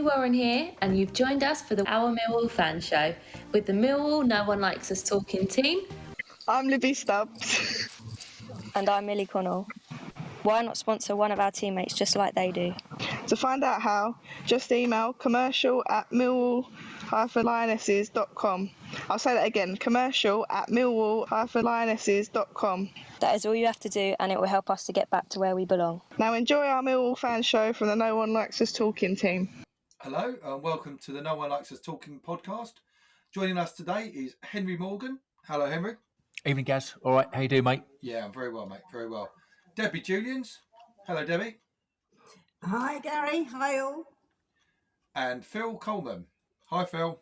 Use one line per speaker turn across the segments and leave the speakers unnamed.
Warren here, and you've joined us for the Our Millwall Fan Show with the Millwall No One Likes Us Talking team.
I'm Libby Stubbs.
And I'm Millie Connell. Why not sponsor one of our teammates just like they do?
To find out how, just email commercial@millwall-lionesses.com. I'll say that again, commercial@millwall-lionesses.com.
That is all you have to do, and it will help us to get back to where we belong.
Now enjoy our Millwall Fan Show from the No One Likes Us Talking team.
Hello and welcome to the No One Likes Us Talking podcast. Joining us today is Henry Morgan. Hello, Henry.
Evening, Gaz. All right, how you doing, mate?
Yeah, I'm very well, mate. Very well. Debbie Julians. Hello, Debbie.
Hi, Gary. Hi, all.
And Phil Coleman. Hi, Phil.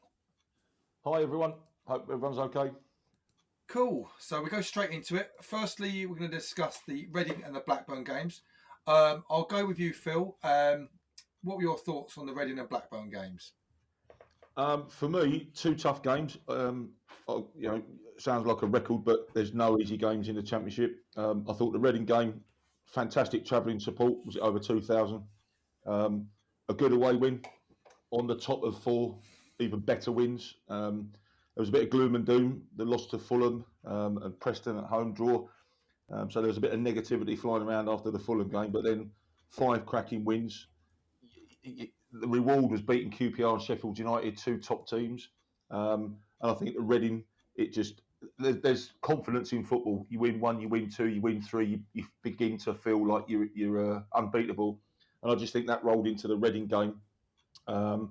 Hi, everyone. Hope everyone's okay.
Cool. So we go straight into it. Firstly, we're going to discuss the Reading and the Blackburn games. I'll go with you, Phil. What were your thoughts on the Reading and Blackburn games?
For me, two tough games. Sounds like a record, but there's no easy games in the Championship. I thought the Reading game, fantastic travelling support. Was it over 2,000? A good away win on the top of four, even better wins. There was a bit of gloom and doom. The loss to Fulham and Preston at home draw. So there was a bit of negativity flying around after the Fulham game, but then 5 cracking wins. The reward was beating QPR and Sheffield United, 2 top teams. And I think at Reading, there's confidence in football. You win 1, you win 2, you win 3, you begin to feel like you're unbeatable. And I just think that rolled into the Reading game. And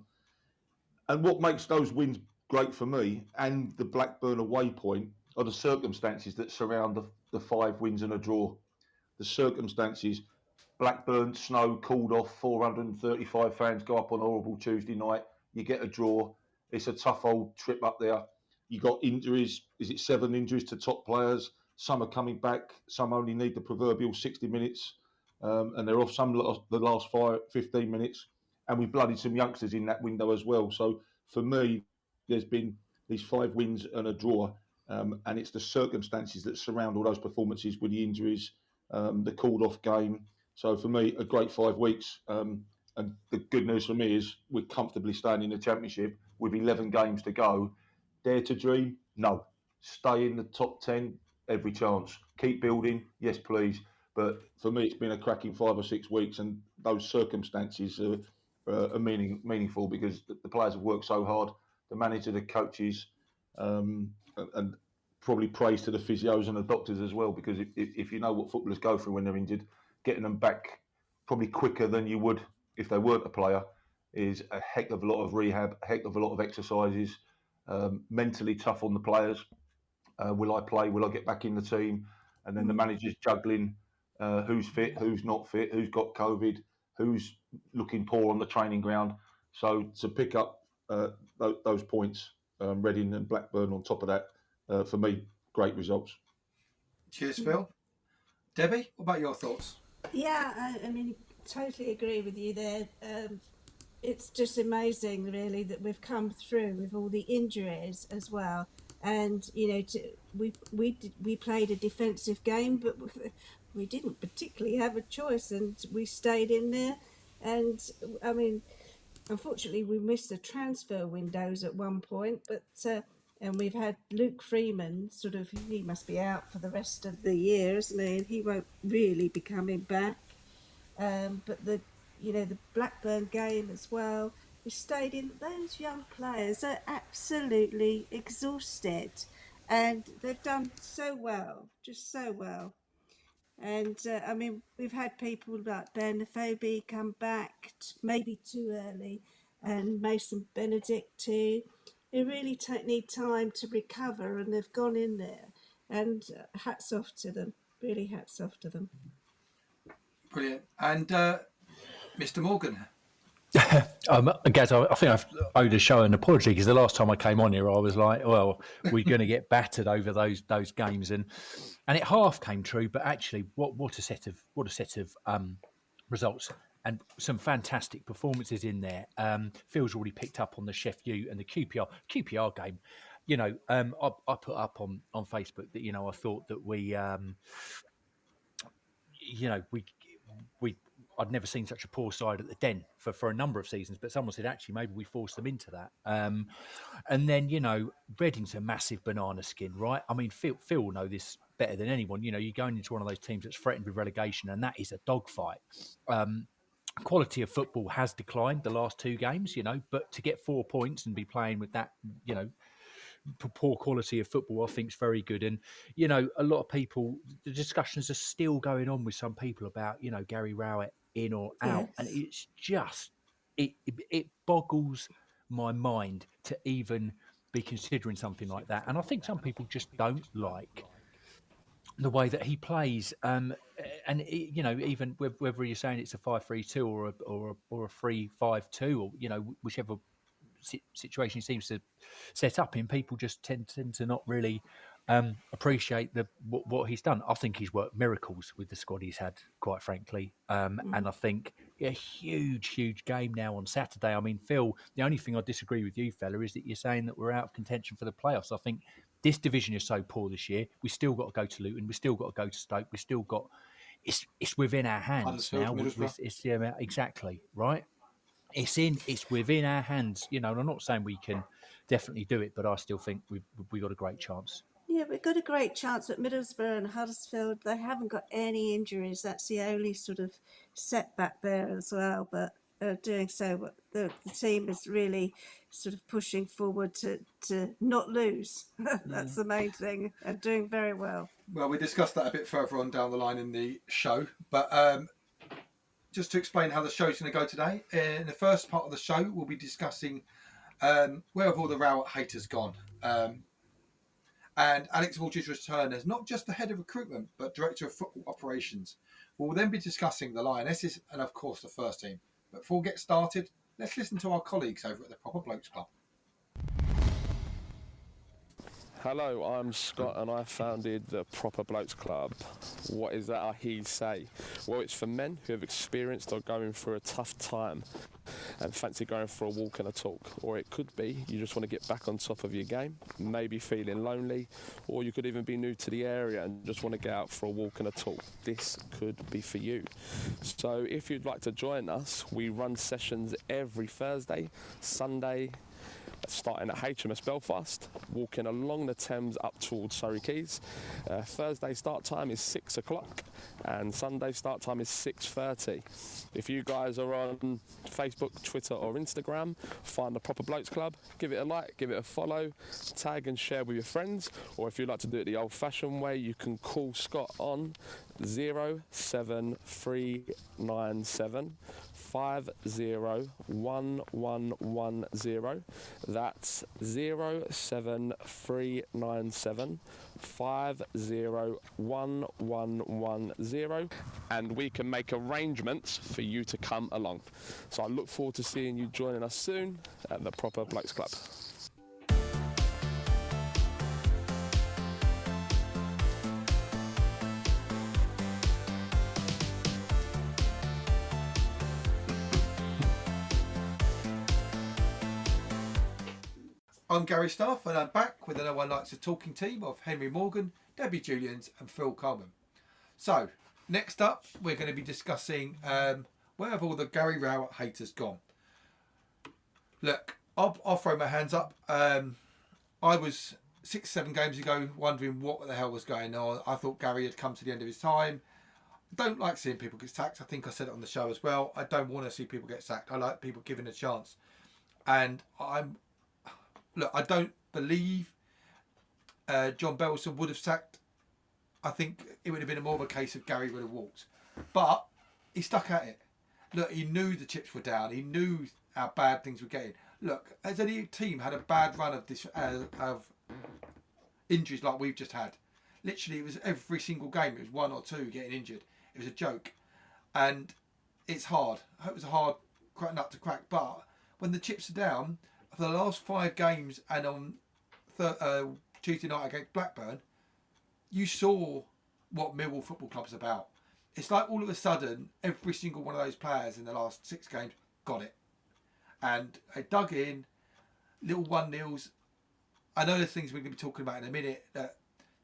what makes those wins great for me and the Blackburn away point are the circumstances that surround the 5 wins and a draw. The circumstances, Blackburn, snow, called off, 435 fans go up on a horrible Tuesday night. You get a draw. It's a tough old trip up there. You got injuries. Is it 7 injuries to top players? Some are coming back. Some only need the proverbial 60 minutes. And they're off some the last 15 minutes. And we blooded some youngsters in that window as well. So for me, there's been these 5 wins and a draw. And it's the circumstances that surround all those performances with the injuries, the called off game. So for me, a great 5 weeks. And the good news for me is we're comfortably staying in the Championship with 11 games to go. Dare to dream? No. Stay in the top 10? Every chance. Keep building? Yes, please. But for me, it's been a cracking 5 or 6 weeks, and those circumstances are meaningful because the players have worked so hard. The manager, the coaches, and probably praise to the physios and the doctors as well, because if you know what footballers go through when they're injured, getting them back probably quicker than you would if they weren't a player is a heck of a lot of rehab, a heck of a lot of exercises, mentally tough on the players. Will I play? Will I get back in the team? And then the manager's juggling who's fit, who's not fit, who's got COVID, who's looking poor on the training ground. So to pick up those points, Reading and Blackburn on top of that, for me, great results.
Cheers, Phil. Debbie, what about your thoughts?
Yeah, I mean, totally agree with you there. It's just amazing, really, that we've come through with all the injuries as well. And we played a defensive game, but we didn't particularly have a choice, and we stayed in there. And I mean, unfortunately, we missed the transfer windows at one point, but and we've had Luke Freeman, he must be out for the rest of the year, isn't he? And he won't really be coming back. But the Blackburn game as well, we stayed in. Those young players are absolutely exhausted, and they've done so well, just so well. And I mean, we've had people like Bernafobie come back maybe too early, and Mason Benedict too. They really need time to recover, and they've gone in there. And hats off to them. Really, hats off to them.
Brilliant. And Mr. Morgan.
Gaz, I think I've owed a show an apology because the last time I came on here, I was like, "Well, we're going to get battered over those games," and it half came true. But actually, what a set of results and some fantastic performances in there. Phil's already picked up on the Chef U and the QPR game. I put up on Facebook that I thought that we I'd never seen such a poor side at the Den for a number of seasons. But someone said actually maybe we forced them into that. And then Reading's a massive banana skin, right? I mean, Phil will know this better than anyone. You're going into one of those teams that's threatened with relegation, and that is a dogfight. Quality of football has declined the last 2 games, but to get 4 points and be playing with that, poor quality of football, I think is very good. And, a lot of people, the discussions are still going on with some people about, Gary Rowett in or out.
Yes.
And it's just, it boggles my mind to even be considering something like that. And I think some people just don't like the way that he plays, and even whether you're saying it's a 5-3-2 or a 3-5-2, or whichever situation he seems to set up in, people just tend to not really appreciate what he's done. I think he's worked miracles with the squad he's had, quite frankly, and I think a huge game now on Saturday. I mean, Phil, the only thing I disagree with you, fella, is that you're saying that we're out of contention for the playoffs. I think this division is so poor this year. We still got to go to Luton. We still got to go to Stoke. We still got. It's within our hands
Huddersfield,
now.
Middlesbrough.
Exactly right. It's within our hands, and I'm not saying we can definitely do it, but I still think we got a great chance.
Yeah, we've got a great chance at Middlesbrough and Huddersfield. They haven't got any injuries. That's the only sort of setback there as well. But doing so, the team is really sort of pushing forward to not lose. That's the main thing, and doing very well.
Well, we discussed that a bit further on down the line in the show, but just to explain how the show's going to go today, in the first part of the show, we'll be discussing where have all the Rowett haters gone. And Alex Walsh's return as not just the head of recruitment, but director of football operations. We'll then be discussing the Lionesses and, of course, the first team. But before we get started, let's listen to our colleagues over at the Proper Blokes Club.
Hello, I'm Scott and I founded the Proper Blokes Club. What is that I hear say? Well, it's for men who have experienced or going through a tough time and fancy going for a walk and a talk. Or it could be you just want to get back on top of your game, maybe feeling lonely, or you could even be new to the area and just want to get out for a walk and a talk. This could be for you. So if you'd like to join us, we run sessions every Thursday, Sunday, starting at HMS Belfast, walking along the Thames up towards Surrey Quays. Thursday start time is 6 o'clock and Sunday start time is 6:30. If you guys are on Facebook, Twitter or Instagram, find the Proper Blokes Club, give it a like, give it a follow, tag and share with your friends, or if you'd like to do it the old-fashioned way, you can call Scott on 07397 501110. That's 07397 501110, and we can make arrangements for you to come along. So I look forward to seeing you joining us soon at the Proper Blokes Club.
I'm Gary Staff and I'm back with the No One Likes a Talking team of Henry Morgan, Debbie Julians and Phil Coleman. So, next up we're going to be discussing where have all the Gary Rowett haters gone. Look, I'll throw my hands up. I was 6-7 games ago wondering what the hell was going on. I thought Gary had come to the end of his time. I don't like seeing people get sacked. I think I said it on the show as well. I don't want to see people get sacked. I like people given a chance. And I don't believe John Belson would have sacked. I think it would have been more of a case of Gary would have walked. But he stuck at it. Look, he knew the chips were down. He knew how bad things were getting. Look, has any team had a bad run of of injuries like we've just had? Literally, it was every single game. It was 1 or 2 getting injured. It was a joke. And it's hard. It was a hard nut to crack. But when the chips are down, for the last 5 games and on Tuesday night against Blackburn, you saw what Millwall Football Club's about. It's like all of a sudden, every single one of those players in the last 6 games got it. And they dug in, little 1-0s. I know there's things we're going to be talking about in a minute that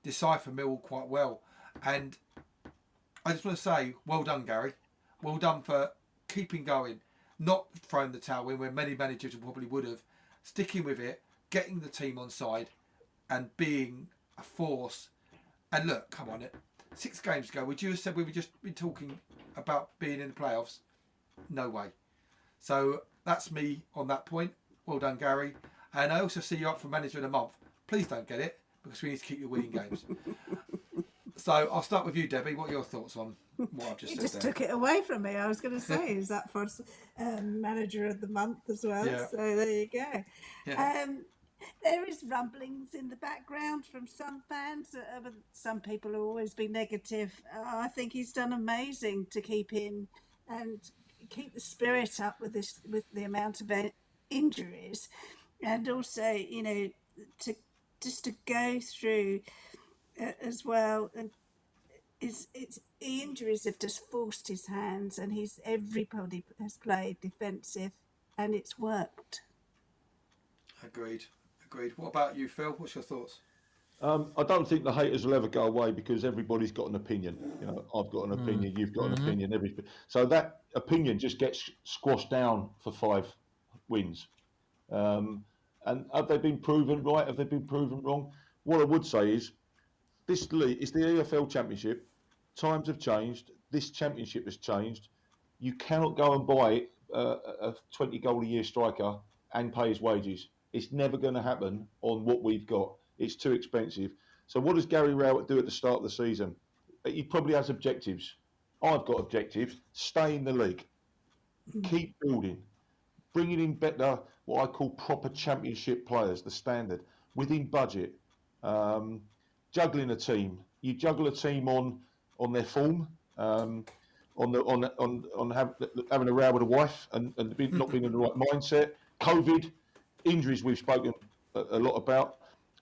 decipher Millwall quite well. And I just want to say, well done, Gary. well done for keeping going, not throwing the towel in when many managers probably would have, sticking with it, getting the team on side, and being a force. And look, come on, 6 games ago, would you have said we were just been talking about being in the playoffs? No way. So that's me on that point. Well done, Gary. And I also see you up for manager in a month. Please don't get it, because we need to keep you winning games. So I'll start with you, Debbie. What are your thoughts on what I've just
You
said
just
there?
took it away from me. I was going to say, is that for manager of the month as well?
Yeah.
So there you go.
Yeah.
There is rumblings in the background from some fans. But some people have always been negative. I think he's done amazing to keep in and keep the spirit up with the amount of injuries, and also to go through as well. And it's the injuries have just forced his hands, and everybody has played defensive, and it's worked.
Agreed. What about you, Phil? What's your thoughts?
I don't think the haters will ever go away because everybody's got an opinion. I've got an opinion, you've got an opinion, everything. So that opinion just gets squashed down for 5 wins. And have they been proven right? Have they been proven wrong? What I would say is this league is the EFL Championship. Times have changed. This championship has changed. You cannot go and buy a 20-goal-a-year striker and pay his wages. It's never going to happen on what we've got. It's too expensive. So what does Gary Rowett do at the start of the season? He probably has objectives. I've got objectives. Stay in the league. Keep building. Bringing in better, what I call proper championship players, the standard, within budget. Juggling a team. You juggle a team on their form, having a row with a wife and not being in the right mindset. COVID, injuries we've spoken a lot about.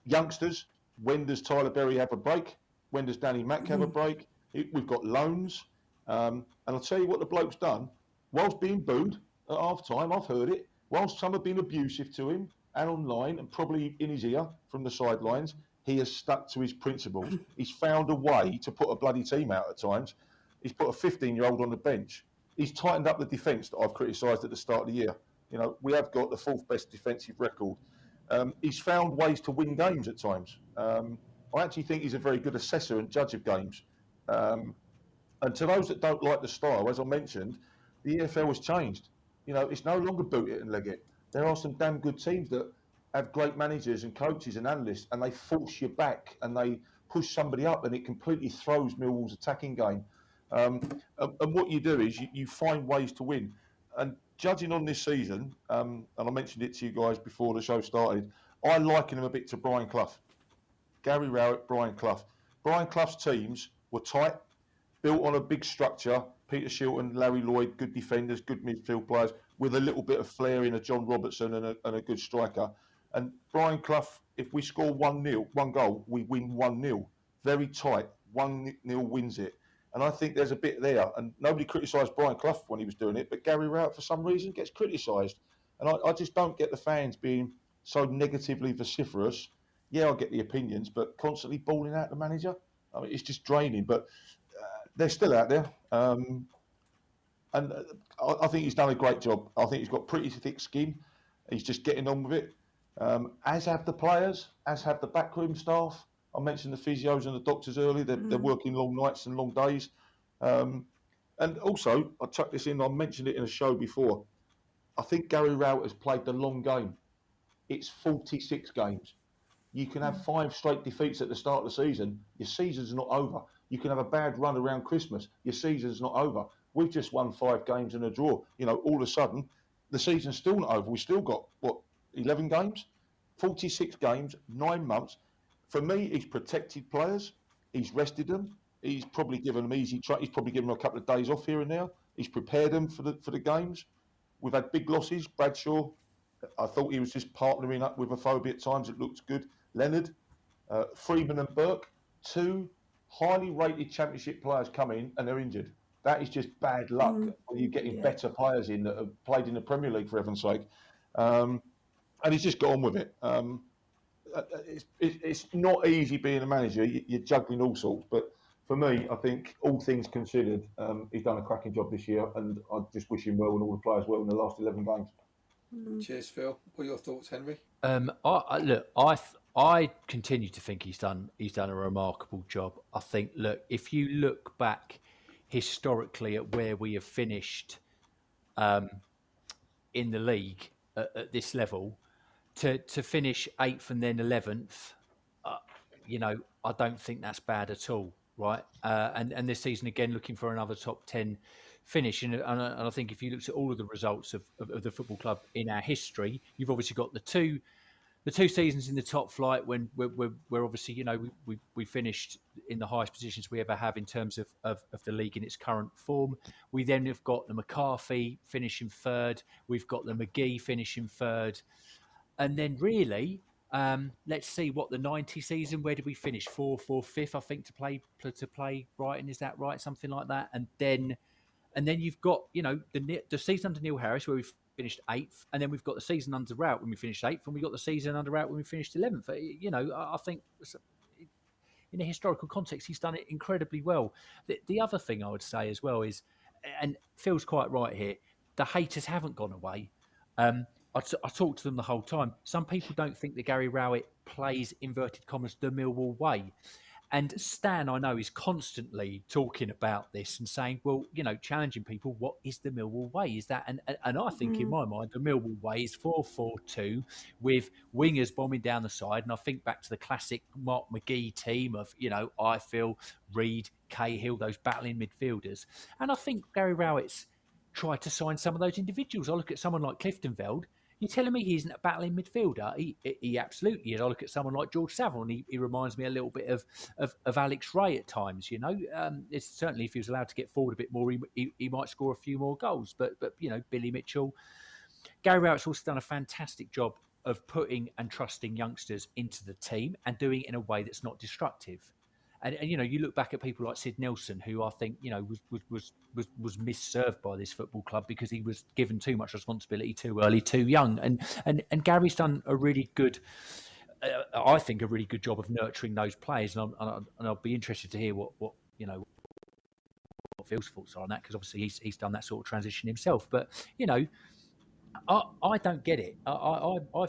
Youngsters, when does Tyler Berry have a break? When does Danny Mack have a break? We've got loans. And I'll tell you what the bloke's done. Whilst being booed at half time, I've heard it, whilst some have been abusive to him and online and probably in his ear from the sidelines, he has stuck to his principles. He's found a way to put a bloody team out at times. He's put a 15-year-old on the bench. He's tightened up the defence that I've criticised at the start of the year. We have got the 4th best defensive record. He's found ways to win games at times. I actually think he's a very good assessor and judge of games. And to those that don't like the style, as I mentioned, the EFL has changed. It's no longer boot it and leg it. There are some damn good teams that have great managers and coaches and analysts, and they force you back and they push somebody up, and it completely throws Millwall's attacking game. And what you do is you find ways to win. And judging on this season, and I mentioned it to you guys before the show started, I liken him a bit to Brian Clough. Gary Rowett, Brian Clough. Brian Clough's teams were tight, built on a big structure. Peter Shilton, Larry Lloyd, good defenders, good midfield players, with a little bit of flair in a John Robertson and a good striker. And Brian Clough, if we score 1-0, 1 goal, we win 1-0. Very tight. 1-0 wins it. And I think there's a bit there. And nobody criticised Brian Clough when he was doing it, but Gary Rowett, for some reason, gets criticised. And I just don't get the fans being so negatively vociferous. Yeah, I get the opinions, but constantly bawling out the manager. I mean, it's just draining. But they're still out there. And I think he's done a great job. I think he's got pretty thick skin. He's just getting on with it. As have the players, as have the backroom staff. I mentioned the physios and the doctors earlier. They're working long nights and long days. And also, I chucked this in, I mentioned it in a show before. I think Gary Rowett has played the long game. It's 46 games. You can have 5 straight defeats at the start of the season. Your season's not over. You can have a bad run around Christmas. Your season's not over. We've just won 5 games and a draw. All of a sudden, the season's still not over. We've still got, 11 games? 46 games, 9 months. For me, he's protected players. He's rested them. He's probably given them easy. He's probably given them a couple of days off here and there. He's prepared them for the games. We've had big losses. Bradshaw, I thought he was just partnering up with a phobia at times. It looked good. Leonard, Freeman and Burke, 2 highly rated championship players come in and they're injured. That is just bad luck when you're getting better players in that have played in the Premier League, for heaven's sake. And he's just got on with it. It's not easy being a manager. You're juggling all sorts, but for me, I think all things considered, he's done a cracking job this year, and I just wish him well and all the players well in the last 11 games.
Cheers, Phil. What are your thoughts, Henry?
I continue to think he's done a remarkable job. I think, look, if you look back historically at where we have finished in the league at this level, to finish 8th and then 11th, I don't think that's bad at all, right? And this season again, looking for another top 10 finish, and I think if you looked at all of the results of the football club in our history, you've obviously got the two seasons in the top flight when we're obviously, we finished in the highest positions we ever have in terms of the league in its current form. We then have got the McCarthy finishing third. We've got the McGee finishing third. And then really, let's see what the 90 season, where did we finish? Fourth or fifth, I think, to play Brighton. Is that right? Something like that. And then you've got, the season under Neil Harris where we finished 8th, and then we've got the season under Rout when we finished 8th, and we got the season under Rout when we finished 11th. I think in a historical context, he's done it incredibly well. The other thing I would say as well is, and Phil's quite right here, the haters haven't gone away. I talk to them the whole time. Some people don't think that Gary Rowett plays, inverted commas, the Millwall way. And Stan, I know, is constantly talking about this and saying, well, challenging people, what is the Millwall way? Is that, and I think in my mind, the Millwall way is 4-4-2 with wingers bombing down the side. And I think back to the classic Mark McGee team of, Ifill, Reed, Cahill, those battling midfielders. And I think Gary Rowett's tried to sign some of those individuals. I look at someone like Cliftonveld. You're telling me he isn't a battling midfielder? He absolutely is. I look at someone like George Saville, and he reminds me a little bit of Alex Ray at times. It's certainly, if he was allowed to get forward a bit more, he might score a few more goals. But Billy Mitchell, Gary Rowett's also done a fantastic job of putting and trusting youngsters into the team and doing it in a way that's not destructive. And you look back at people like Sid Nelson, who I think was misserved by this football club because he was given too much responsibility too early, too young. And Gary's done a really good, I think, a really good job of nurturing those players. And I'll be interested to hear what Phil's thoughts are on that, because obviously he's done that sort of transition himself. But I don't get it. I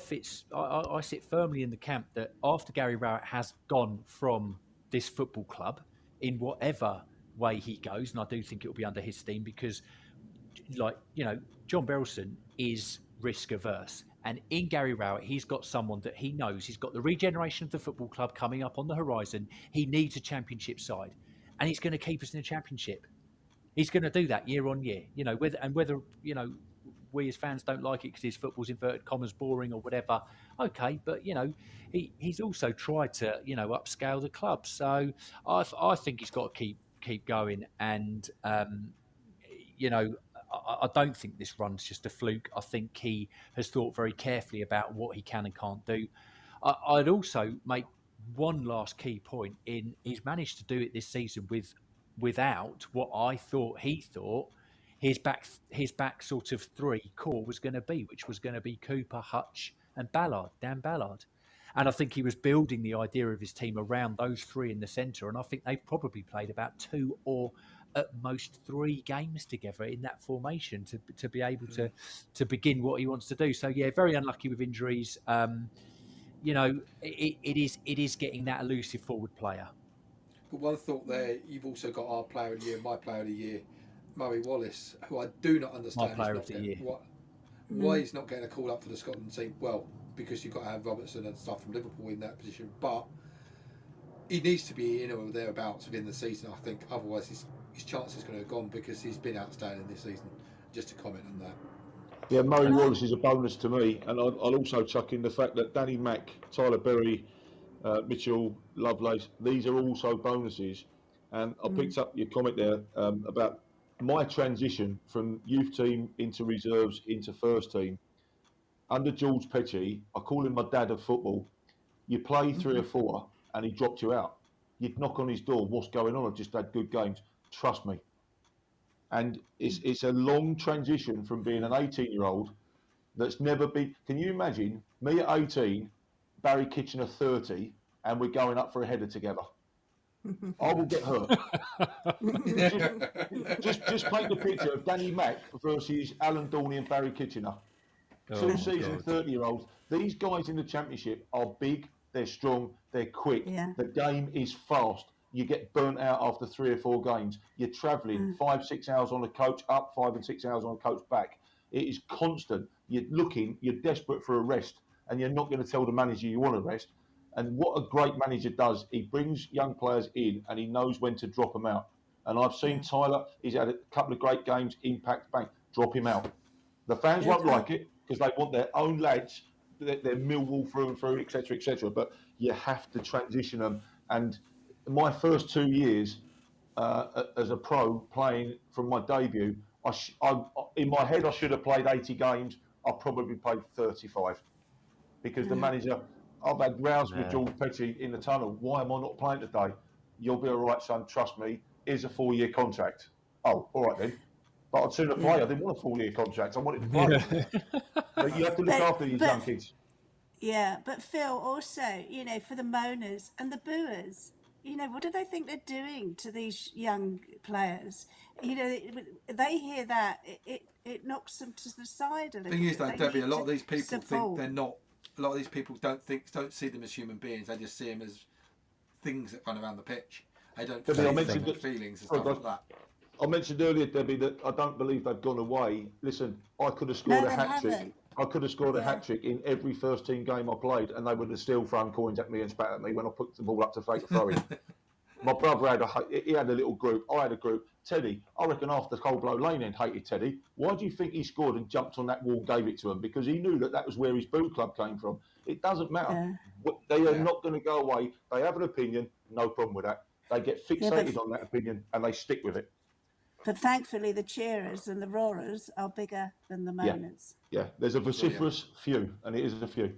sit firmly in the camp that after Gary Rowett has gone from this football club, in whatever way he goes, and I do think it will be under his steam, because John Berylson is risk averse, and in Gary Rowett he's got someone that he knows, he's got the regeneration of the football club coming up on the horizon. He needs a championship side, and he's going to keep us in the championship. He's going to do that year on year, whether we as fans don't like it because his football's inverted commas boring or whatever. Okay, but he's also tried to upscale the club. So I think he's got to keep going. And I don't think this run's just a fluke. I think he has thought very carefully about what he can and can't do. I'd also make one last key point in he's managed to do it this season without what I thought he thought his back sort of three core was going to be, which was going to be Cooper, Hutch and Dan Ballard. And I think he was building the idea of his team around those three in the centre. And I think they've probably played about 2 or at most 3 games together in that formation to be able to begin what he wants to do. So, yeah, very unlucky with injuries. It is getting that elusive forward player.
But one thought there, you've also got our player of the year, my player of the year, Murray Wallace, who I do not understand.
My player of the year.
Why he's not getting a call up for the Scotland team. Well, because you've got to have Robertson and stuff from Liverpool in that position. But he needs to be in or thereabouts within the season, I think. Otherwise, his chance is going to have gone, because he's been outstanding this season. Just to comment on that.
Yeah, Murray Wallace is a bonus to me. And I'll also chuck in the fact that Danny Mack, Tyler Berry, Mitchell, Lovelace, these are also bonuses. And I picked up your comment there about my transition from youth team into reserves into first team. Under George Petty, I call him my dad of football. You play 3 or 4 and he dropped you out. You'd knock on his door, what's going on? I've just had good games. Trust me. And it's a long transition from being an 18-year-old that's never been... Can you imagine me at 18, Barry Kitchener 30, and we're going up for a header together? I will get hurt. just paint the picture of Danny Mack versus Alan Dorney and Barry Kitchener.
Oh,
Two
my
seasoned
God.
30-year-olds. These guys in the Championship are big, they're strong, they're quick.
Yeah.
The game is fast. You get burnt out after 3 or 4 games. You're travelling 5-6 hours on a coach up, 5 and 6 hours on a coach back. It is constant. You're looking, you're desperate for a rest, and you're not going to tell the manager you want a rest. And what a great manager does, he brings young players in and he knows when to drop them out. And I've seen Tyler, he's had a couple of great games, impact, bang, drop him out. The fans won't like it because they want their own lads, their Millwall through and through, etc., etc. But you have to transition them. And my first 2 years as a pro playing from my debut, in my head I should have played 80 games. I probably played 35 because the manager. I've had rows with George Petty in the tunnel. Why am I not playing today? You'll be all right, son. Trust me. Here's a 4-year contract. Oh, all right then. But I'd sooner play. I didn't want a 4-year contract. I wanted to play. But you have to look after these young kids.
Yeah, but Phil, also, you know, for the moaners and the booers, you know, what do they think they're doing to these young players? You know, they hear that, it knocks them to the side a little
Thing is, though,
bit.
Debbie, a lot of these people think
support.
they're not. A lot of these people don't see them as human beings. They just see them as things that run around the pitch. They don't
Debbie, I
feel
mentioned
the
that-
feelings and stuff like that.
I mentioned earlier, Debbie, that I don't believe they've gone away. Listen, I could have scored
No,
a
they
hat trick.
haven't.
I could have scored a
Yeah.
hat trick in every first team game I played, and they would have still thrown coins at me and spat at me when I put the ball up to take a throw in. My brother had a little group. I had a group. Teddy, I reckon after Coldblow Lane end hated Teddy. Why do you think he scored and jumped on that wall, gave it to him? Because he knew that was where his boot club came from. It doesn't matter. They are not going to go away. They have an opinion. No problem with that. They get fixated on that opinion and they stick with it.
But thankfully, the cheerers and the roarers are bigger than the moaners.
Yeah, there's a vociferous few, and it is a few.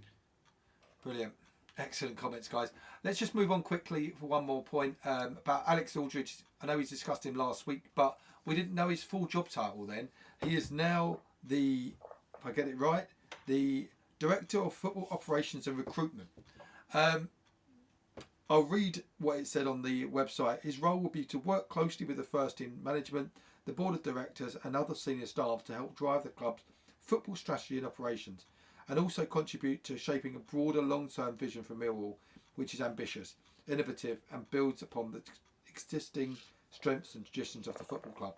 Brilliant. Excellent comments, guys. Let's just move on quickly for one more point about Alex Aldridge. I know he's discussed him last week, but we didn't know his full job title then. He is now the, if I get it right, the Director of Football Operations and Recruitment. I'll read what it said on the website. His role will be to work closely with the first team management, the board of directors and other senior staff to help drive the club's football strategy and operations, and also contribute to shaping a broader long-term vision for Millwall, which is ambitious, innovative and builds upon the existing strengths and traditions of the football club.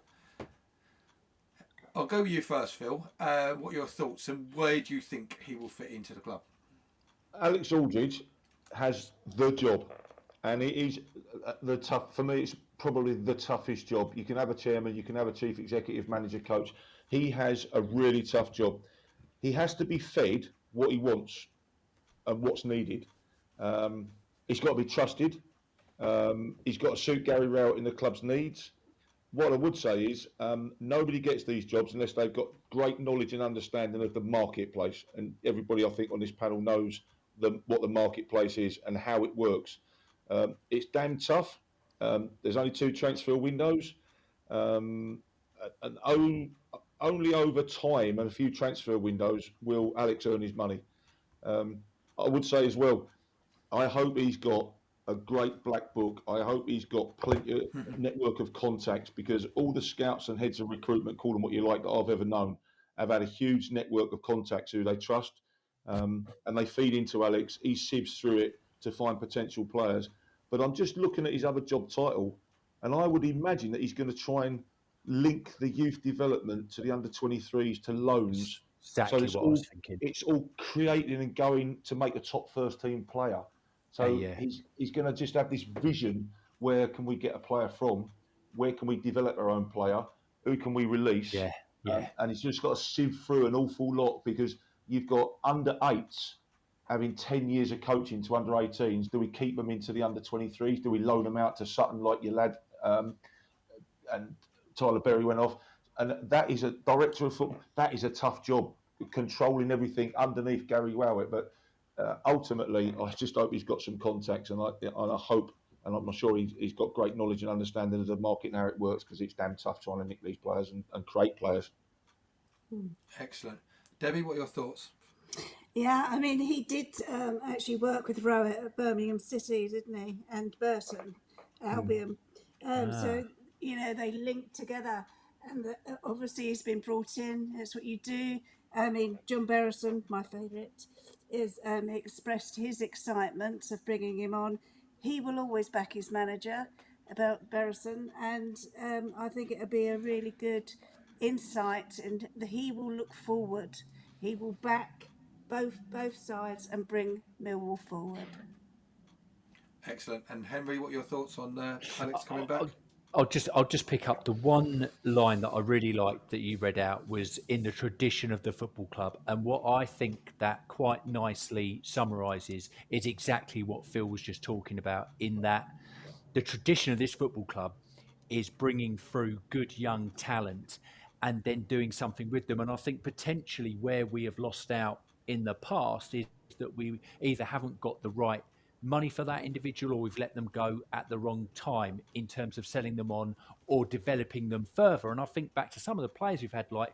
I'll go with you first, Phil. What are your thoughts and where do you think he will fit into the club?
Alex Aldridge has the job, and it is for me, it's probably the toughest job. You can have a chairman, you can have a chief executive, manager, coach. He has a really tough job. He has to be fed what he wants and what's needed. He's got to be trusted. He's got to suit Gary Rowett in the club's needs. What I would say is nobody gets these jobs unless they've got great knowledge and understanding of the marketplace. And everybody, I think, on this panel knows what the marketplace is and how it works. It's damn tough. There's only 2 transfer windows. And only over time and a few transfer windows will Alex earn his money. I would say as well, I hope he's got a great black book. I hope he's got plenty of network of contacts, because all the scouts and heads of recruitment, call them what you like, that I've ever known, have had a huge network of contacts who they trust, and they feed into Alex. He sieves through it to find potential players. But I'm just looking at his other job title, and I would imagine that he's going to try and link the youth development to the under-23s to loans.
Exactly
so
what I was thinking.
It's all creating and going to make a top first-team player. So he's going to just have this vision: where can we get a player from? Where can we develop our own player? Who can we release? And he's just got to sieve through an awful lot, because you've got under-8s having 10 years of coaching to under-18s. Do we keep them into the under-23s? Do we loan them out to Sutton like your lad? And Tyler Berry went off. And that is a director of football. That is a tough job, controlling everything underneath Gary Rowett. But ultimately, I just hope he's got some contacts, and I hope, and I'm sure he's got great knowledge and understanding of the market and how it works, because it's damn tough trying to nick these players and create players.
Excellent. Debbie, what are your thoughts?
Yeah, I mean, he did actually work with Rowett at Birmingham City, didn't he? And Burton. Albion. So, they link together. And obviously he's been brought in. That's what you do. I mean, John Berrison, my favourite, is expressed his excitement of bringing him on. He will always back his manager about Berrison, and I think it'll be a really good insight, and he will look forward. He will back both sides and bring Millwall forward.
Excellent. And Henry, what are your thoughts on Alex coming back?
I'll just pick up the one line that I really liked that you read out was in the tradition of the football club, and what I think that quite nicely summarises is exactly what Phil was just talking about, in that the tradition of this football club is bringing through good young talent and then doing something with them. And I think potentially where we have lost out in the past is that we either haven't got the right money for that individual, or we've let them go at the wrong time in terms of selling them on or developing them further. And I think back to some of the players we've had, like,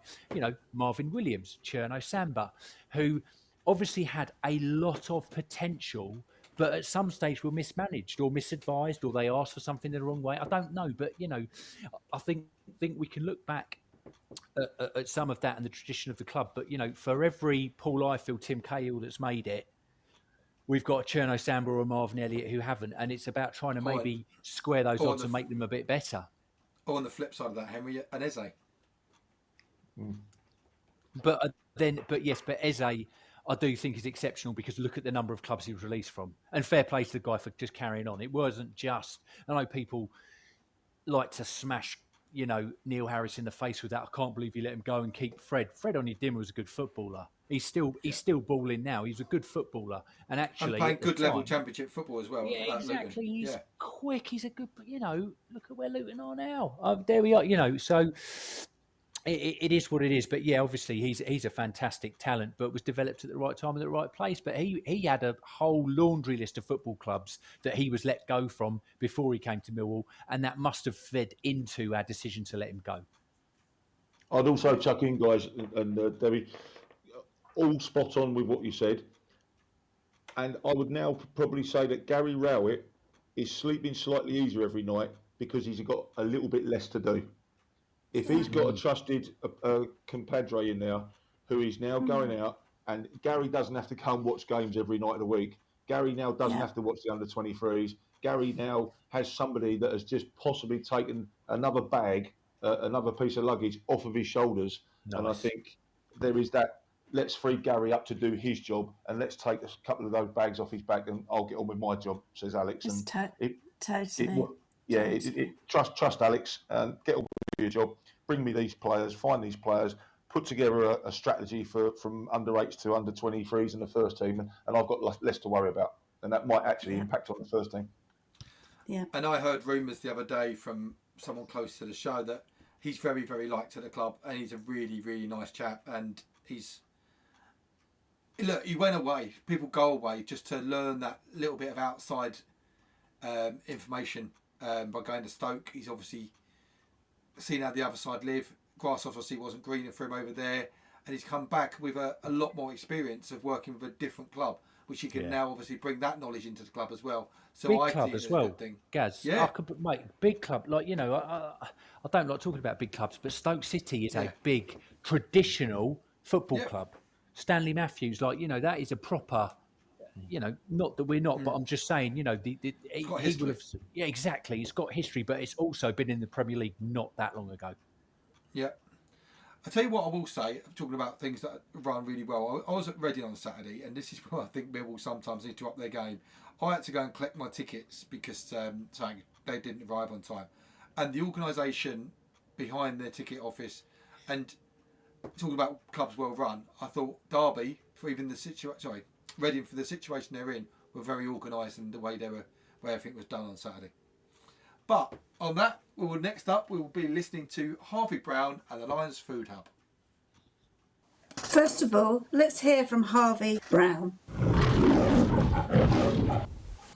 Marvin Williams, Cherno Samba, who obviously had a lot of potential, but at some stage were mismanaged or misadvised, or they asked for something the wrong way. I don't know, but I think we can look back at some of that and the tradition of the club. But for every Paul Ifield, Tim Cahill that's made it, we've got a Cherno Samba or a Marvin Elliott who haven't, and it's about trying to maybe square those odds and make them a bit better.
Or on the flip side of that, Henry, and Eze.
But Eze, I do think is exceptional, because look at the number of clubs he was released from, and fair play to the guy for just carrying on. It wasn't just, I know people like to smash Neil Harris in the face with that. I can't believe you let him go and keep Fred. Fred Onyedinma was a good footballer. He's still balling now. He's a good footballer, and actually
playing good level championship football as well.
Yeah, exactly. He's quick. He's a good. Look at where Luton are now. There we are. So it is what it is. But yeah, obviously he's a fantastic talent, but was developed at the right time at the right place. But he had a whole laundry list of football clubs that he was let go from before he came to Millwall, and that must have fed into our decision to let him go.
I'd also chuck in, guys, and Debbie, all spot on with what you said. And I would now probably say that Gary Rowett is sleeping slightly easier every night because he's got a little bit less to do. If he's got a trusted compadre in there who is now going out, and Gary doesn't have to go and watch games every night of the week. Gary now doesn't have to watch the under-23s. Gary now has somebody that has just possibly taken another bag, another piece of luggage off of his shoulders. Nice. And I think there is that, let's free Gary up to do his job, and let's take a couple of those bags off his back, and I'll get on with my job, says Alex. Trust Alex, and get on with your job. Bring me these players, find these players, put together a strategy from under 8s to under 23s in the first team, and I've got less to worry about. And that might actually impact on the first team.
Yeah.
And I heard rumours the other day from someone close to the show that he's very, very liked at the club, and he's a really, really nice chap. And he went away. People go away just to learn that little bit of outside information by going to Stoke. He's obviously seen how the other side live. Grass obviously wasn't greener for him over there, and he's come back with a lot more experience of working with a different club, which he can now obviously bring that knowledge into the club as well. So
big
I
club
think
as well, Gaz.
Yeah,
I could, mate, big club. Like I don't like talking about big clubs, but Stoke City is a big traditional football club. Stanley Matthews, that is a proper. Not that we're not, but I'm just saying, he will have. Yeah, exactly. It's got history, but it's also been in the Premier League not that long ago.
Yeah. I tell you what I will say, talking about things that run really well. I was at Reading on Saturday, and this is where I think Millwall sometimes need to up their game. I had to go and collect my tickets because saying they didn't arrive on time. And the organisation behind their ticket office, and talking about clubs well run, I thought Derby, for even the situation, Reading for the situation they're in, were very organised in the way everything was done on Saturday. But on that, next up we will be listening to Harvey Brown and the Lions Food Hub.
First of all, let's hear from Harvey Brown.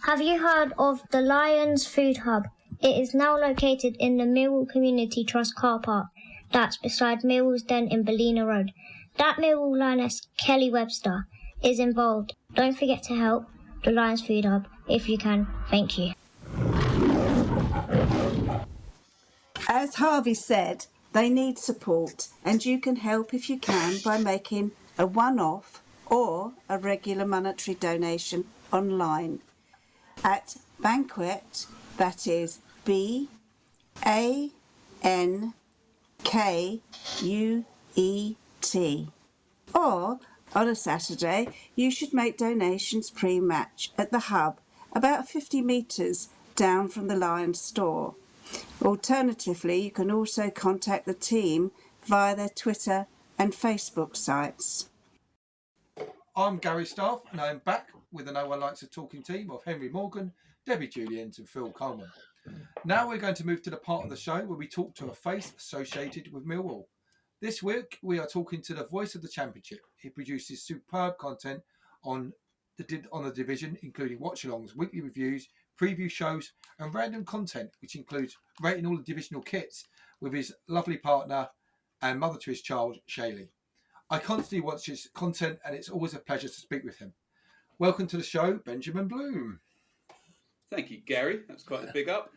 Have you heard of the Lions Food Hub? It is now located in the Millwall Community Trust car park. That's beside Millwall's Den in Ballina Road. That Millwall Lioness, Kelly Webster, is involved. Don't forget to help the Lions Food Hub if you can. Thank you.
As Harvey said, they need support, and you can help if you can by making a one-off or a regular monetary donation online at Banquet, that is BANKUET. Or on a Saturday, you should make donations pre-match at the hub, about 50 metres down from the Lions store. Alternatively, you can also contact the team via their Twitter and Facebook sites.
I'm Gary Staff, and I'm back with the No One Likes a Talking team of Henry Morgan, Debbie Julian, and Phil Coleman. Now we're going to move to the part of the show where we talk to a face associated with Millwall. This week, we are talking to the voice of the Championship. He produces superb content on the division, including watch-alongs, weekly reviews, preview shows, and random content, which includes rating all the divisional kits with his lovely partner and mother to his child, Shaylee. I constantly watch his content, and it's always a pleasure to speak with him. Welcome to the show, Benjamin Bloom.
Thank you, Gary. That's quite a big up.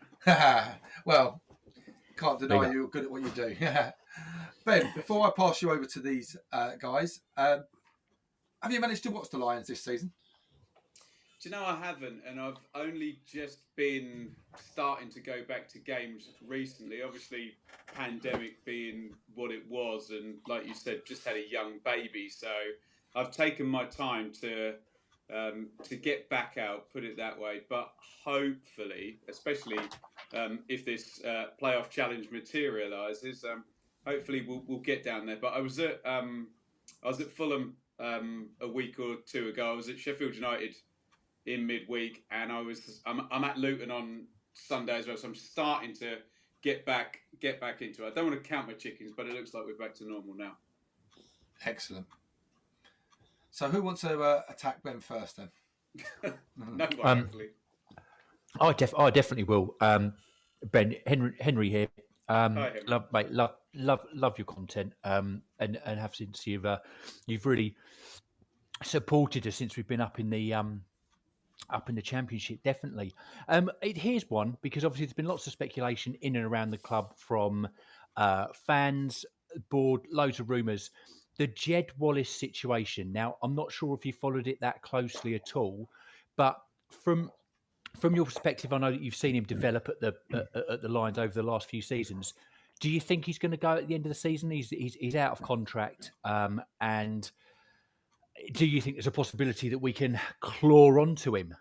Well, can't deny you're good at what you do. Ben, before I pass you over to these guys, have you managed to watch the Lions this season?
Do you know, I haven't, and I've only just been starting to go back to games recently. Obviously, pandemic being what it was, and like you said, just had a young baby, so I've taken my time to get back out, put it that way. But hopefully, especially if this playoff challenge materialises, hopefully we'll get down there. But I was at Fulham a week or two ago. I was at Sheffield United in midweek, and I'm at Luton on Sunday as well. So I'm starting to get back into it. I don't want to count my chickens, but it looks like we're back to normal now.
Excellent. So who wants to attack Ben first then?
No one, hopefully.
I definitely will. Ben, Henry here.
Hi, Henry.
Love your content. And have since you've really supported us since we've been up in the Championship, definitely. Here's one, because obviously there's been lots of speculation in and around the club from fans, board, loads of rumours. The Jed Wallace situation. Now, I'm not sure if you followed it that closely at all, but from your perspective, I know that you've seen him develop at the Lions over the last few seasons. Do you think he's going to go at the end of the season? He's out of contract, and do you think there's a possibility that we can claw onto him?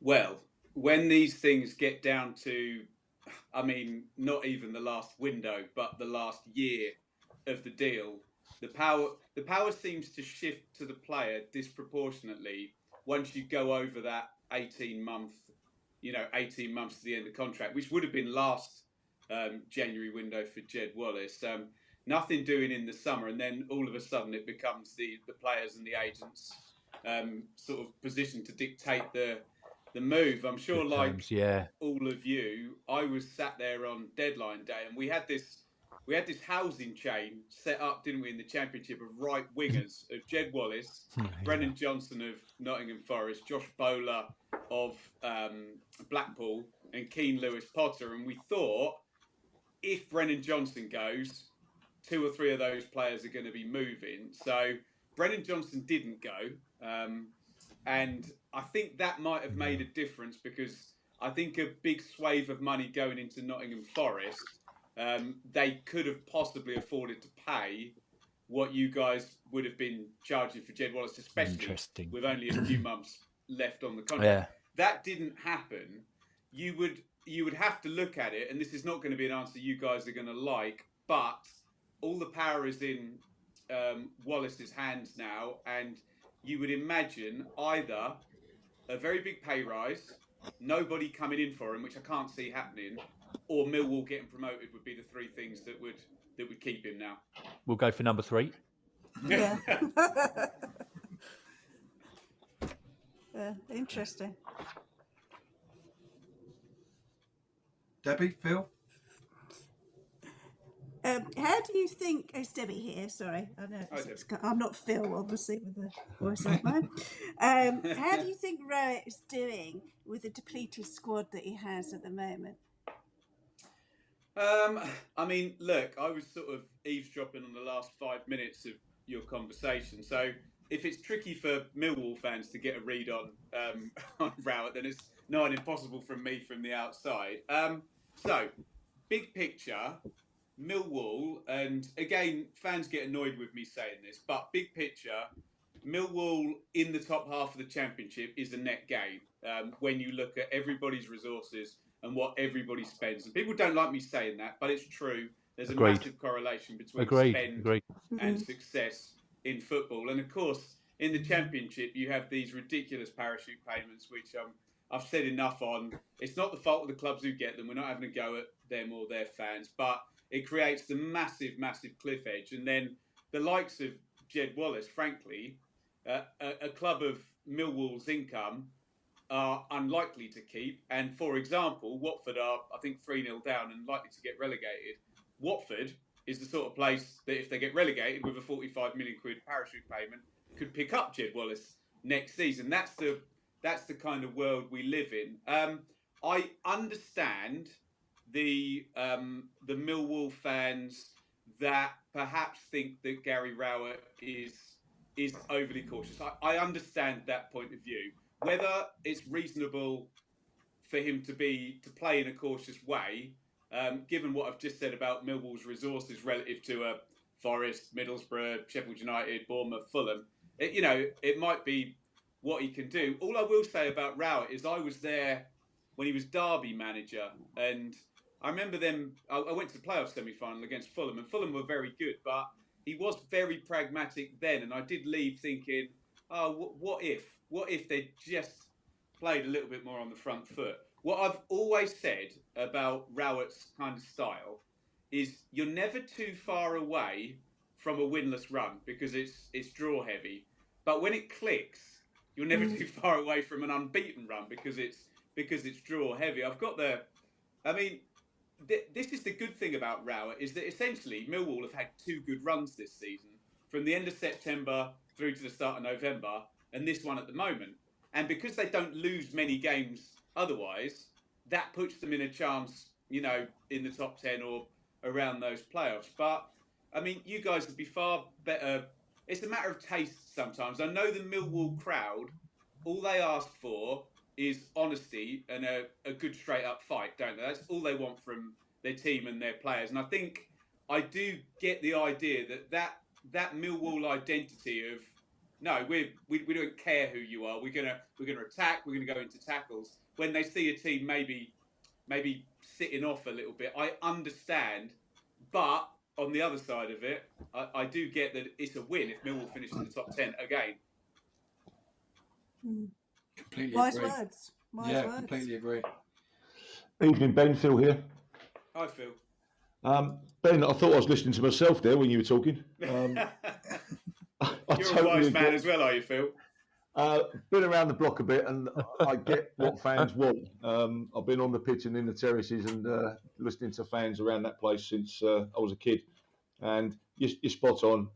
Well, when these things get down to, I mean, not even the last window, but the last year of the deal, the power seems to shift to the player disproportionately once you go over that 18 months to the end of the contract, which would have been last January window for Jed Wallace. Nothing doing in the summer, and then all of a sudden it becomes the players and the agents sort of position to dictate the move. I'm sure, all of you, I was sat there on deadline day, and we had this housing chain set up, didn't we, in the Championship, of right wingers of Jed Wallace, Brennan Johnson of Nottingham Forest, Josh Bowler of Blackpool, and Keane Lewis Potter. And we thought, if Brennan Johnson goes, 2 or 3 of those players are going to be moving. So Brennan Johnson didn't go. And I think that might have made a difference, because I think a big swathe of money going into Nottingham Forest, they could have possibly afforded to pay what you guys would have been charging for Jed Wallace, especially with only a few months left on the contract. Yeah. That didn't happen. You would have to look at it, and this is not going to be an answer you guys are going to like, but all the power is in Wallace's hands now, and you would imagine either a very big pay rise, nobody coming in for him, which I can't see happening, or Millwall getting promoted would be the 3 things that would keep him now.
We'll go for number 3.
Yeah. Interesting.
Debbie, Phil?
How do you think... Oh, it's Debbie here, sorry. I know I'm not Phil, obviously, with a voice like mine. How do you think Rowett is doing with the depleted squad that he has at the moment?
I mean, look, I was sort of eavesdropping on the last 5 minutes of your conversation. So if it's tricky for Millwall fans to get a read on on Rowett, then it's not impossible from me from the outside. So big picture, Millwall, and again, fans get annoyed with me saying this, but big picture, Millwall in the top half of the Championship is a net gain when you look at everybody's resources and what everybody spends. And people don't like me saying that, but it's true. There's a massive correlation between spend and success in football. And of course, in the Championship, you have these ridiculous parachute payments, which I've said enough on. It's not the fault of the clubs who get them. We're not having a go at them or their fans, but it creates the massive, massive cliff edge. And then the likes of Jed Wallace, frankly, a club of Millwall's income are unlikely to keep. And for example, Watford are, I think, 3-0 down and likely to get relegated. Watford is the sort of place that if they get relegated with a 45 million quid parachute payment, could pick up Jed Wallace next season. That's the kind of world we live in. I understand the Millwall fans that perhaps think that Gary Rowett is overly cautious. I understand that point of view. Whether it's reasonable for him to play in a cautious way, given what I've just said about Millwall's resources relative to Forest, Middlesbrough, Sheffield United, Bournemouth, Fulham, it might be what he can do. All I will say about Rowett is I was there when he was Derby manager, and I remember them. I went to the playoff semi-final against Fulham, and Fulham were very good, but he was very pragmatic then, and I did leave thinking, oh, what if they just played a little bit more on the front foot? What I've always said about Rowett's kind of style is you're never too far away from a winless run because it's draw heavy, but when it clicks, you're never too far away from an unbeaten run because it's draw heavy. This is the good thing about Rowett is that essentially Millwall have had two good runs this season, from the end of September through to the start of November, and this one at the moment. And because they don't lose many games otherwise, that puts them in a chance, in the top 10 or around those playoffs. But, I mean, you guys would be far better. It's a matter of taste sometimes. I know the Millwall crowd, all they ask for is honesty and a good straight up fight, don't they? That's all they want from their team and their players. And I think I do get the idea that Millwall identity of no, we don't care who you are. We're gonna attack. We're gonna go into tackles. When they see a team maybe sitting off a little bit, I understand. But on the other side of it, I do get that it's a win if Millwall finish in the top 10 again.
Completely
Wise
agree.
words.
Completely agree.
Evening, Ben. Phil here.
Hi, Phil.
Ben, I thought I was listening to myself there when you were talking.
You're a wise man as well, are you, Phil?
Been around the block a bit, and I get what fans want. I've been on the pitch and in the terraces and listening to fans around that place since I was a kid. And you're spot on.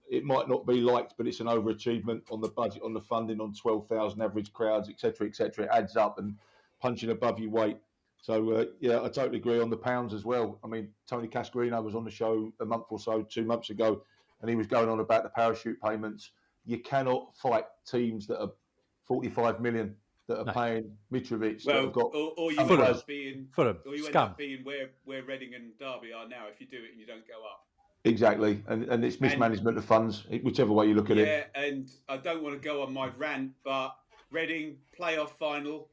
It might not be liked, but it's an overachievement on the budget, on the funding, on 12,000 average crowds, etc., etc. It adds up and punching above your weight. So, I totally agree on the pounds as well. I mean, Tony Cascarino was on the show a month or so, 2 months ago, and he was going on about the parachute payments. You cannot fight teams that are 45 million that are paying Mitrovic.
Well,
that have got
or you end up being where Reading and Derby are now if you do it and you don't go up.
Exactly, and it's mismanagement of funds, whichever way you look at it.
Yeah, and I don't want to go on my rant, but Reading playoff final,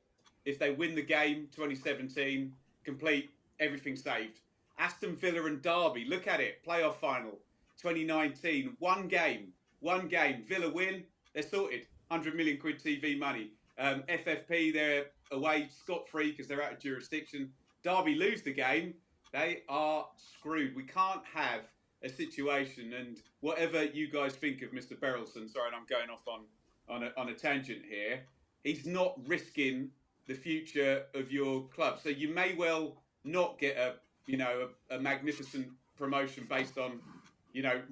if they win the game 2017, complete, everything saved. Aston Villa and Derby, look at it, playoff final 2019, one game, Villa win, they're sorted, 100 million quid TV money. FFP, they're away scot-free because they're out of jurisdiction. Derby lose the game, they are screwed. We can't have a situation, and whatever you guys think of Mr. Berylson, sorry, and I'm going off on a tangent here, he's not risking the future of your club. So you may well not get a magnificent promotion based on,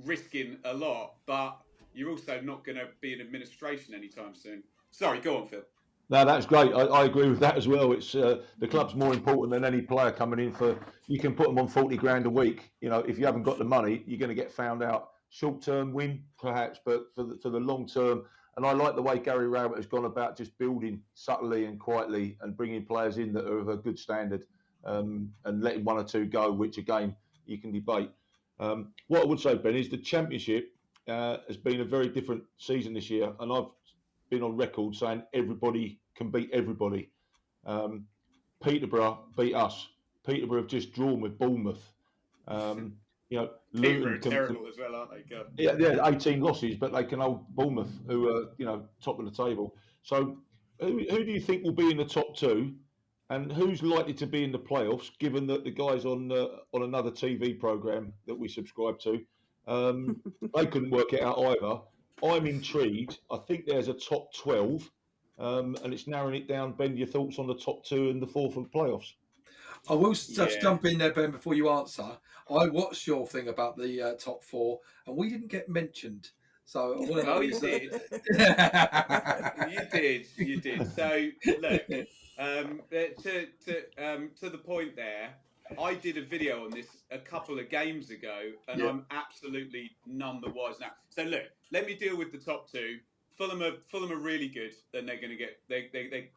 risking a lot, but you're also not going to be in administration anytime soon. Sorry, go on, Phil.
No, that's great. I agree with that as well. It's the club's more important than any player coming in for. You can put them on 40 grand a week. You know, if you haven't got the money, you're going to get found out. Short term win perhaps, but for the long term. And I like the way Gary Rowett has gone about just building subtly and quietly and bringing players in that are of a good standard, and letting one or two go, which again you can debate. What I would say, Ben, is the Championship has been a very different season this year, and I've been on record saying everybody can beat everybody. Peterborough beat us. Peterborough have just drawn with Bournemouth. You know,
Peterborough are
Luton
terrible as well, aren't they? God.
yeah, 18 losses, but they can hold Bournemouth, who are top of the table. So, who do you think will be in the top two, and who's likely to be in the playoffs? Given that the guys on another TV program that we subscribe to, they couldn't work it out either. I'm intrigued. I think there's a top 12, and it's narrowing it down. Ben, your thoughts on the top two and the fourth of the playoffs?
I will just jump in there, Ben, before you answer. I watched your thing about the top four, and we didn't get mentioned. So I want to know.
Oh, you did. You did. So look, to the point there, I did a video on this a couple of games ago, and I'm absolutely none the wiser now. So look, let me deal with the top two. Fulham are really good, and they're going to get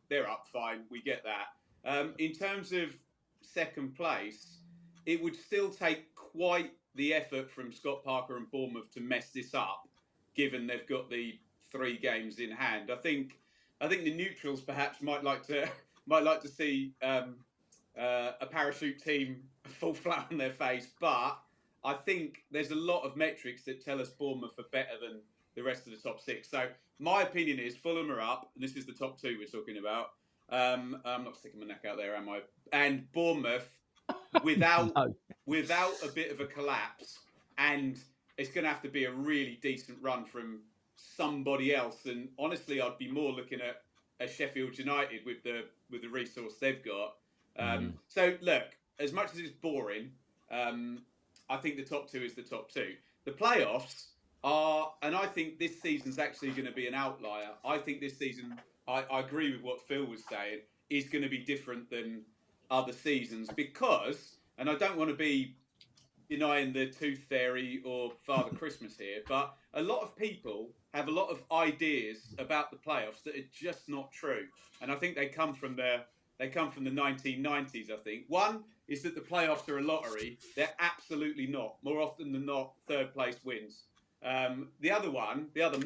they're up fine. We get that. In terms of second place, it would still take quite the effort from Scott Parker and Bournemouth to mess this up, given they've got the 3 games in hand. I think the neutrals perhaps might like to see a parachute team fall flat on their face, but I think there's a lot of metrics that tell us Bournemouth are better than the rest of the top 6. So my opinion is Fulham are up, and this is the top 2 we're talking about. I'm not sticking my neck out there, am I? And Bournemouth, without a bit of a collapse, and it's going to have to be a really decent run from somebody else. And honestly, I'd be more looking at Sheffield United with the resource they've got. So look, as much as it's boring, I think the top 2 is the top 2. The playoffs are, and I think this season's actually going to be an outlier. I think this season, I agree with what Phil was saying, is going to be different than other seasons because, and I don't want to be denying the Tooth Fairy or Father Christmas here, but a lot of people have a lot of ideas about the playoffs that are just not true, and I think they come from the 1990s. I think one is that the playoffs are a lottery. They're absolutely not. More often than not, third place wins. The other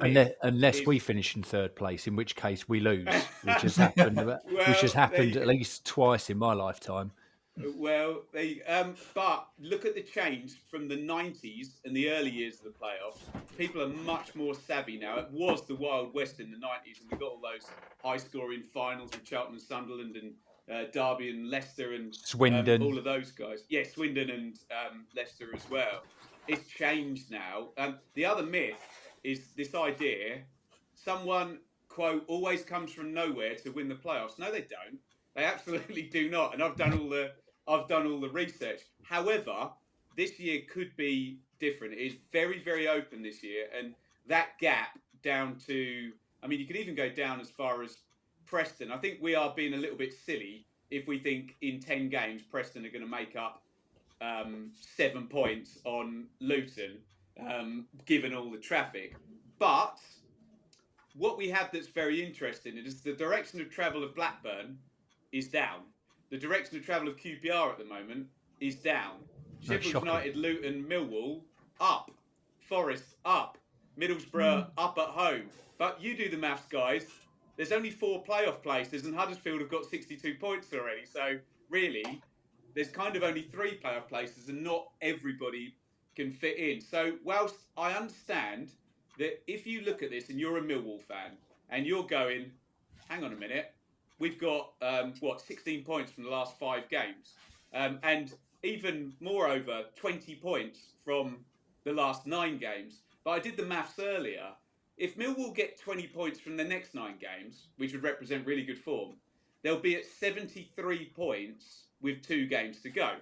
myth
unless we finish in third place, in which case we lose, which has happened. Which has happened at least twice in my lifetime.
Well, but look at the change from the 90s and the early years of the playoffs. People are much more savvy now. It was the Wild West in the 90s, and we got all those high-scoring finals with Charlton and Sunderland and Derby and Leicester and
Swindon.
All of those guys. Yeah, Swindon and Leicester as well. It's changed now. The other myth is this idea: someone, quote, always comes from nowhere to win the playoffs. No, they don't. They absolutely do not. And I've done all the research. However, this year could be different. It is very, very open this year, and that gap down to, I mean, you could even go down as far as Preston. I think we are being a little bit silly if we think in 10 games Preston are going to make up 7 points on Luton, given all the traffic. But what we have that's very interesting is the direction of travel of Blackburn is down. The direction of travel of QPR at the moment is down. Sheffield United, Luton, Millwall, up. Forest, up. Middlesbrough, up at home. But you do the maths, guys. There's only 4 playoff places, and Huddersfield have got 62 points already. So, really, there's kind of only 3 playoff places, and not everybody can fit in. So, whilst I understand that if you look at this and you're a Millwall fan, and you're going, hang on a minute, we've got, 16 points from the last 5 games. And even moreover, 20 points from the last 9 games. But I did the maths earlier. If Millwall get 20 points from the next 9 games, which would represent really good form, they'll be at 73 points with 2 games to go.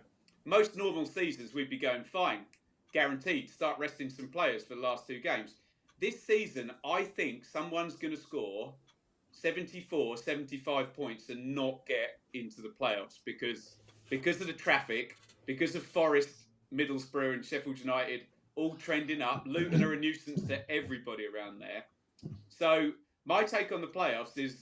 Most normal seasons, we'd be going fine, guaranteed, start resting some players for the last 2 games. This season, I think someone's going to score 74, 75 points and not get into the playoffs because of the traffic, because of Forest, Middlesbrough and Sheffield United all trending up. Luton are a nuisance to everybody around there. So my take on the playoffs is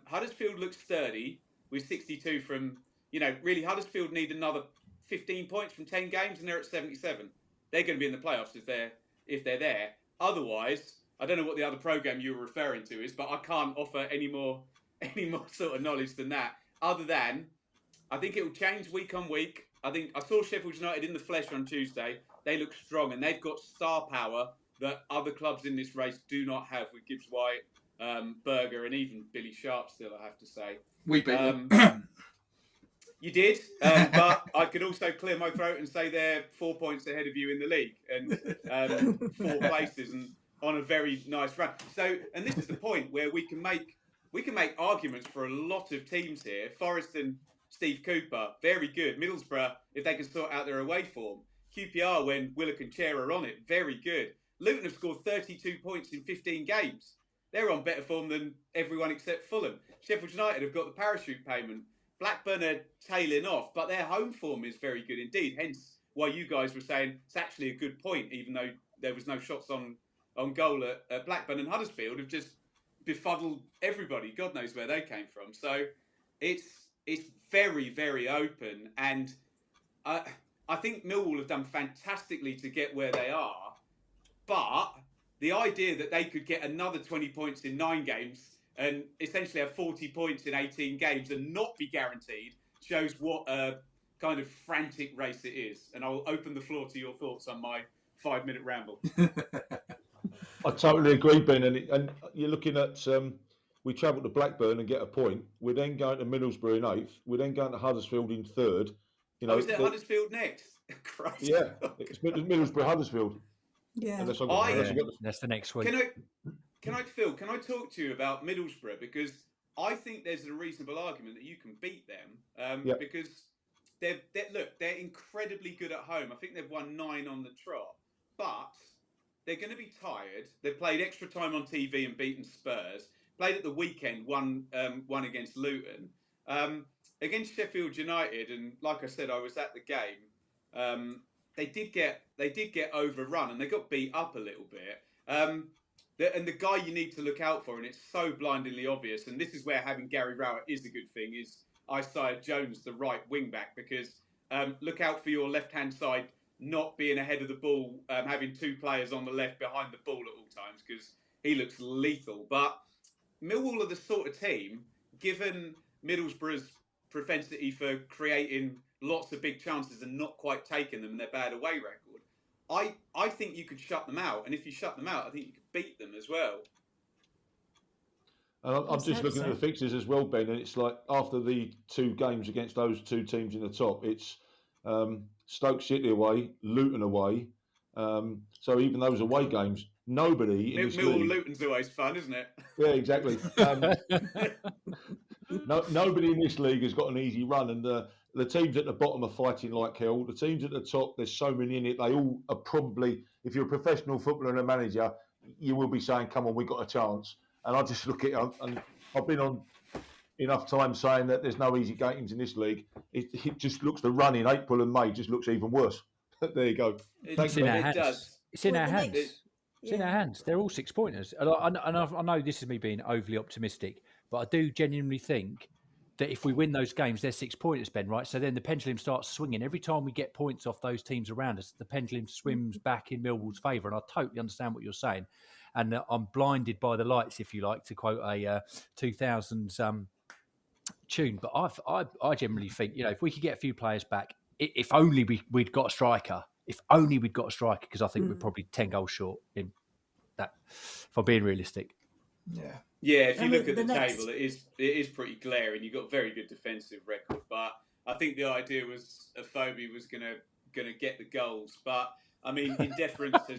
Huddersfield looks sturdy with 62 from, really Huddersfield need another 15 points from 10 games and they're at 77. They're going to be in the playoffs if they're there. Otherwise, I don't know what the other programme you were referring to is, but I can't offer any more sort of knowledge than that. Other than, I think it will change week on week. I think I saw Sheffield United in the flesh on Tuesday. They look strong and they've got star power that other clubs in this race do not have with Gibbs White, Berger, and even Billy Sharp still, I have to say.
We beat them.
You did, but I could also clear my throat and say they're 4 points ahead of you in the league and 4 places and on a very nice run. So, and this is the point where we can make arguments for a lot of teams here. Forest and Steve Cooper, very good. Middlesbrough, if they can sort out their away form. QPR, when Willock and Chair are on it, very good. Luton have scored 32 points in 15 games. They're on better form than everyone except Fulham. Sheffield United have got the parachute payment. Blackburn are tailing off, but their home form is very good indeed. Hence why you guys were saying it's actually a good point, even though there was no shots on goal at Blackburn. And Huddersfield have just befuddled everybody. God knows where they came from. So it's very, very open. And I think Millwall have done fantastically to get where they are. But the idea that they could get another 20 points in 9 games and essentially have 40 points in 18 games and not be guaranteed shows what a kind of frantic race it is. And I'll open the floor to your thoughts on my 5-minute ramble.
I totally agree, Ben. And you're looking at, we travel to Blackburn and get a point. We're then going to Middlesbrough in 8th. We're then going to Huddersfield in 3rd.
Is it Huddersfield next? Christ.
Yeah, it's Middlesbrough, Huddersfield.
Yeah.
That's the next week.
Can I talk to you about Middlesbrough? Because I think there's a reasonable argument that you can beat them because they're incredibly good at home. I think they've won 9 on the trot, but they're going to be tired. They've played extra time on TV and beaten Spurs. Played at the weekend, won against Luton, against Sheffield United, and like I said, I was at the game. They did get overrun and they got beat up a little bit. And the guy you need to look out for, and it's so blindingly obvious, and this is where having Gary Rowett is a good thing, is Isaiah Jones, the right wing back, because look out for your left-hand side not being ahead of the ball, having 2 players on the left behind the ball at all times, because he looks lethal. But Millwall are the sort of team, given Middlesbrough's propensity for creating lots of big chances and not quite taking them in their bad away record, I think you could shut them out. And if you shut them out, I think you could beat them as well.
And I'm just looking at the fixtures as well, Ben, and it's like after the 2 games against those 2 teams in the top, it's Stoke City away, Luton away. So even those away games, nobody in this league...
Luton's always fun, isn't it?
Yeah, exactly. Nobody in this league has got an easy run, and the teams at the bottom are fighting like hell. The teams at the top, there's so many in it. They all are probably, if you're a professional footballer and a manager, you will be saying, "Come on, we've got a chance." And I just look at it, and I've been on enough time saying that there's no easy games in this league. It just looks, the run in April and May just looks even worse. There you go.
It's in our hands. It's in our hands. It's in our hands. They're all 6-pointers. And I know this is me being overly optimistic, but I do genuinely think that if we win those games, they're 6-pointers, Ben, right? So then the pendulum starts swinging. Every time we get points off those teams around us, the pendulum swims back in Millwall's favour. And I totally understand what you're saying. And I'm blinded by the lights, if you like, to quote a 2000s tune. But I generally think, if we could get a few players back, if only we'd got a striker, because I think we're probably 10 goals short in that, if I'm being realistic.
Yeah. Yeah, if you look at the table, it is pretty glaring. You've got a very good defensive record, but I think the idea was Afobe was gonna get the goals. But I mean, in deference to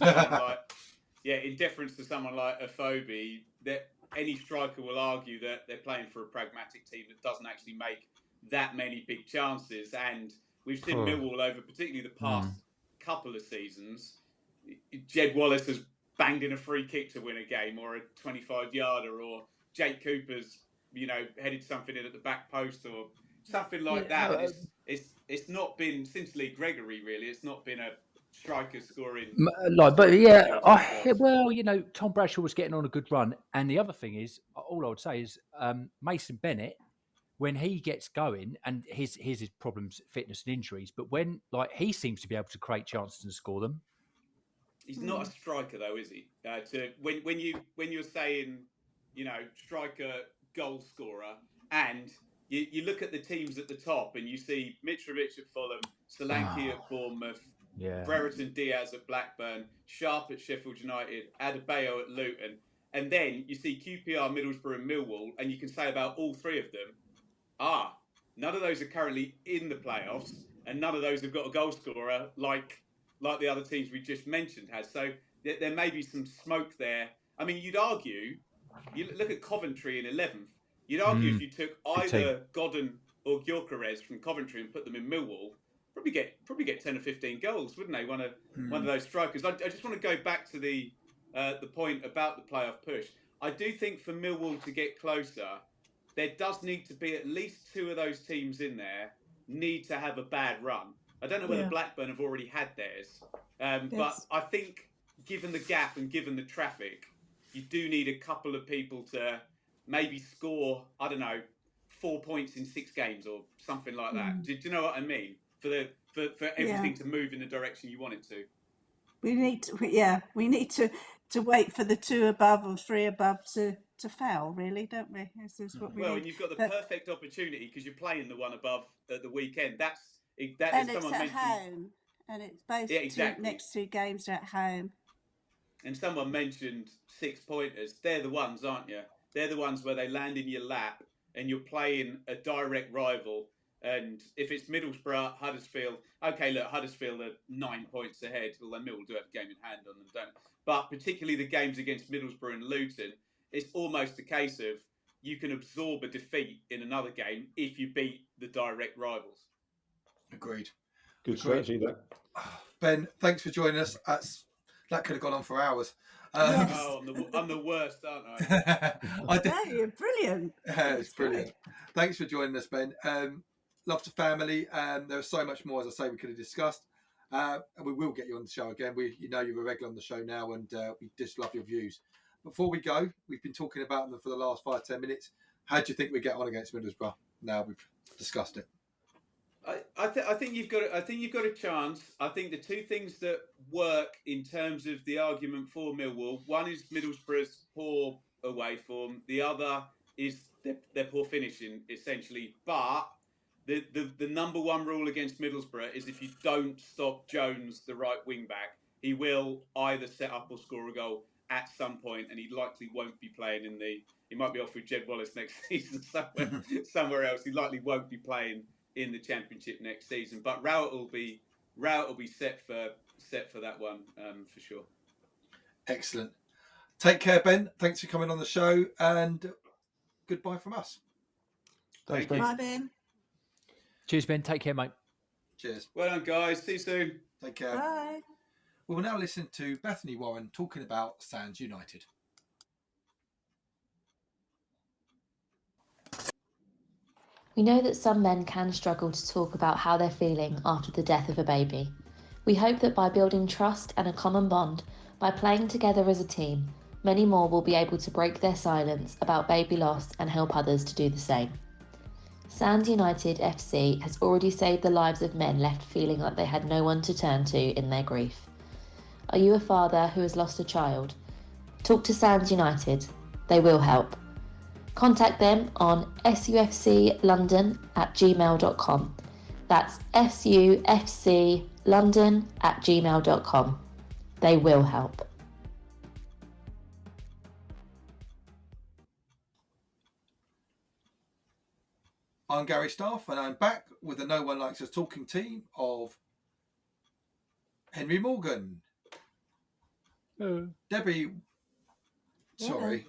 someone like Afobe, that any striker will argue that they're playing for a pragmatic team that doesn't actually make that many big chances. And we've seen Millwall over particularly the past couple of seasons. Jed Wallace has banged in a free kick to win a game, or a 25-yarder, or Jake Cooper's, headed something in at the back post or something like that. And it's not been since Lee Gregory, really. It's not been a striker scoring.
Tom Bradshaw was getting on a good run. And the other thing is, all I would say is Mason Bennett, when he gets going, and his problems, fitness and injuries, but when he seems to be able to create chances and score them.
He's not a striker, though, is he? When you're saying, striker, goal scorer, and you look at the teams at the top, and you see Mitrovic at Fulham, Solanke at Bournemouth, Brereton Diaz at Blackburn, Sharp at Sheffield United, Adebayo at Luton, and then you see QPR, Middlesbrough, and Millwall, and you can say about all three of them, none of those are currently in the playoffs, and none of those have got a goal scorer like the other teams we just mentioned has. So there may be some smoke there. I mean, you'd argue, you look at Coventry in 11th, you'd argue if you took either Godden or Gyökeres from Coventry and put them in Millwall, probably get 10 or 15 goals, wouldn't they? One of those strikers. I just want to go back to the point about the playoff push. I do think for Millwall to get closer, there does need to be at least two of those teams in there need to have a bad run. I don't know whether Blackburn have already had theirs, but I think given the gap and given the traffic, you do need a couple of people to maybe score, 4 points in 6 games or something like that. Do you know what I mean? For everything to move in the direction you want it to.
We need to wait for the 2 above or 3 above to foul, really, don't we? This is what we need.
And you've got the perfect opportunity because you're playing the one above at the weekend.
And it's at home, and it's both next 2 games are at home.
And someone mentioned 6-pointers. They're the ones, aren't you? They're the ones where they land in your lap and you're playing a direct rival. And if it's Middlesbrough, Huddersfield, okay, look, Huddersfield are 9 points ahead, although Millwall do have a game in hand on them, don't they? But particularly the games against Middlesbrough and Luton, it's almost a case of you can absorb a defeat in another game if you beat the direct rivals.
Agreed.
Good strategy, that.
Ben, thanks for joining us. That could have gone on for hours.
I'm the worst, aren't I?
You're brilliant.
It's brilliant. Thanks for joining us, Ben. Love to family. There was so much more, as I say, we could have discussed. And we will get you on the show again. You're a regular on the show now, and we just love your views. Before we go, we've been talking about them for the last 5-10 minutes. How do you think we get on against Middlesbrough? Now we've discussed it.
I think you've got a chance. I think the two things that work in terms of the argument for Millwall, one is Middlesbrough's poor away form. The other is their poor finishing, essentially. But the number one rule against Middlesbrough is if you don't stop Jones, the right wing back, he will either set up or score a goal at some point, and he likely won't be playing he might be off with Jed Wallace next season somewhere else. He likely won't be playing in the Championship next season, but Rowett will be set for that one for sure.
Excellent. Take care, Ben. Thanks for coming on the show, and goodbye from us.
Thanks, Ben.
Bye, Ben.
Cheers, Ben. Take care, mate.
Cheers.
Well done, guys. See you soon.
Take care.
Bye.
We will now listen to Bethany Warren talking about Sands United.
We know that some men can struggle to talk about how they're feeling after the death of a baby. We hope that by building trust and a common bond, by playing together as a team, many more will be able to break their silence about baby loss and help others to do the same. Sands United FC has already saved the lives of men left feeling like they had no one to turn to in their grief. Are you a father who has lost a child? Talk to Sands United. They will help. Contact them on sufclondon@gmail.com. That's sufclondon@gmail.com. They will help.
I'm Gary Staff, and I'm back with the No One Likes Us talking team of Henry Morgan, Debbie. Sorry,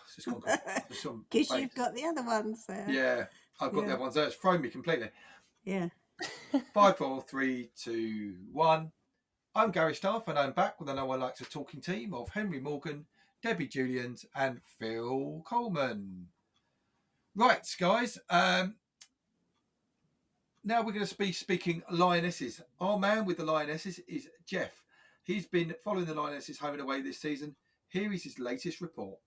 it's just gone.
Because you've got the other ones there.
Yeah, I've got the other ones there. It's thrown me completely.
Yeah.
5, 4, 3, 2, 1. I'm Gary Staff, and I'm back with the No One Likes Us talking team of Henry Morgan, Debbie Julians, and Phil Coleman. Right, guys. Now we're going to be speaking Lionesses. Our man with the Lionesses is Jeff. He's been following the Lionesses home and away this season. Here is his latest report.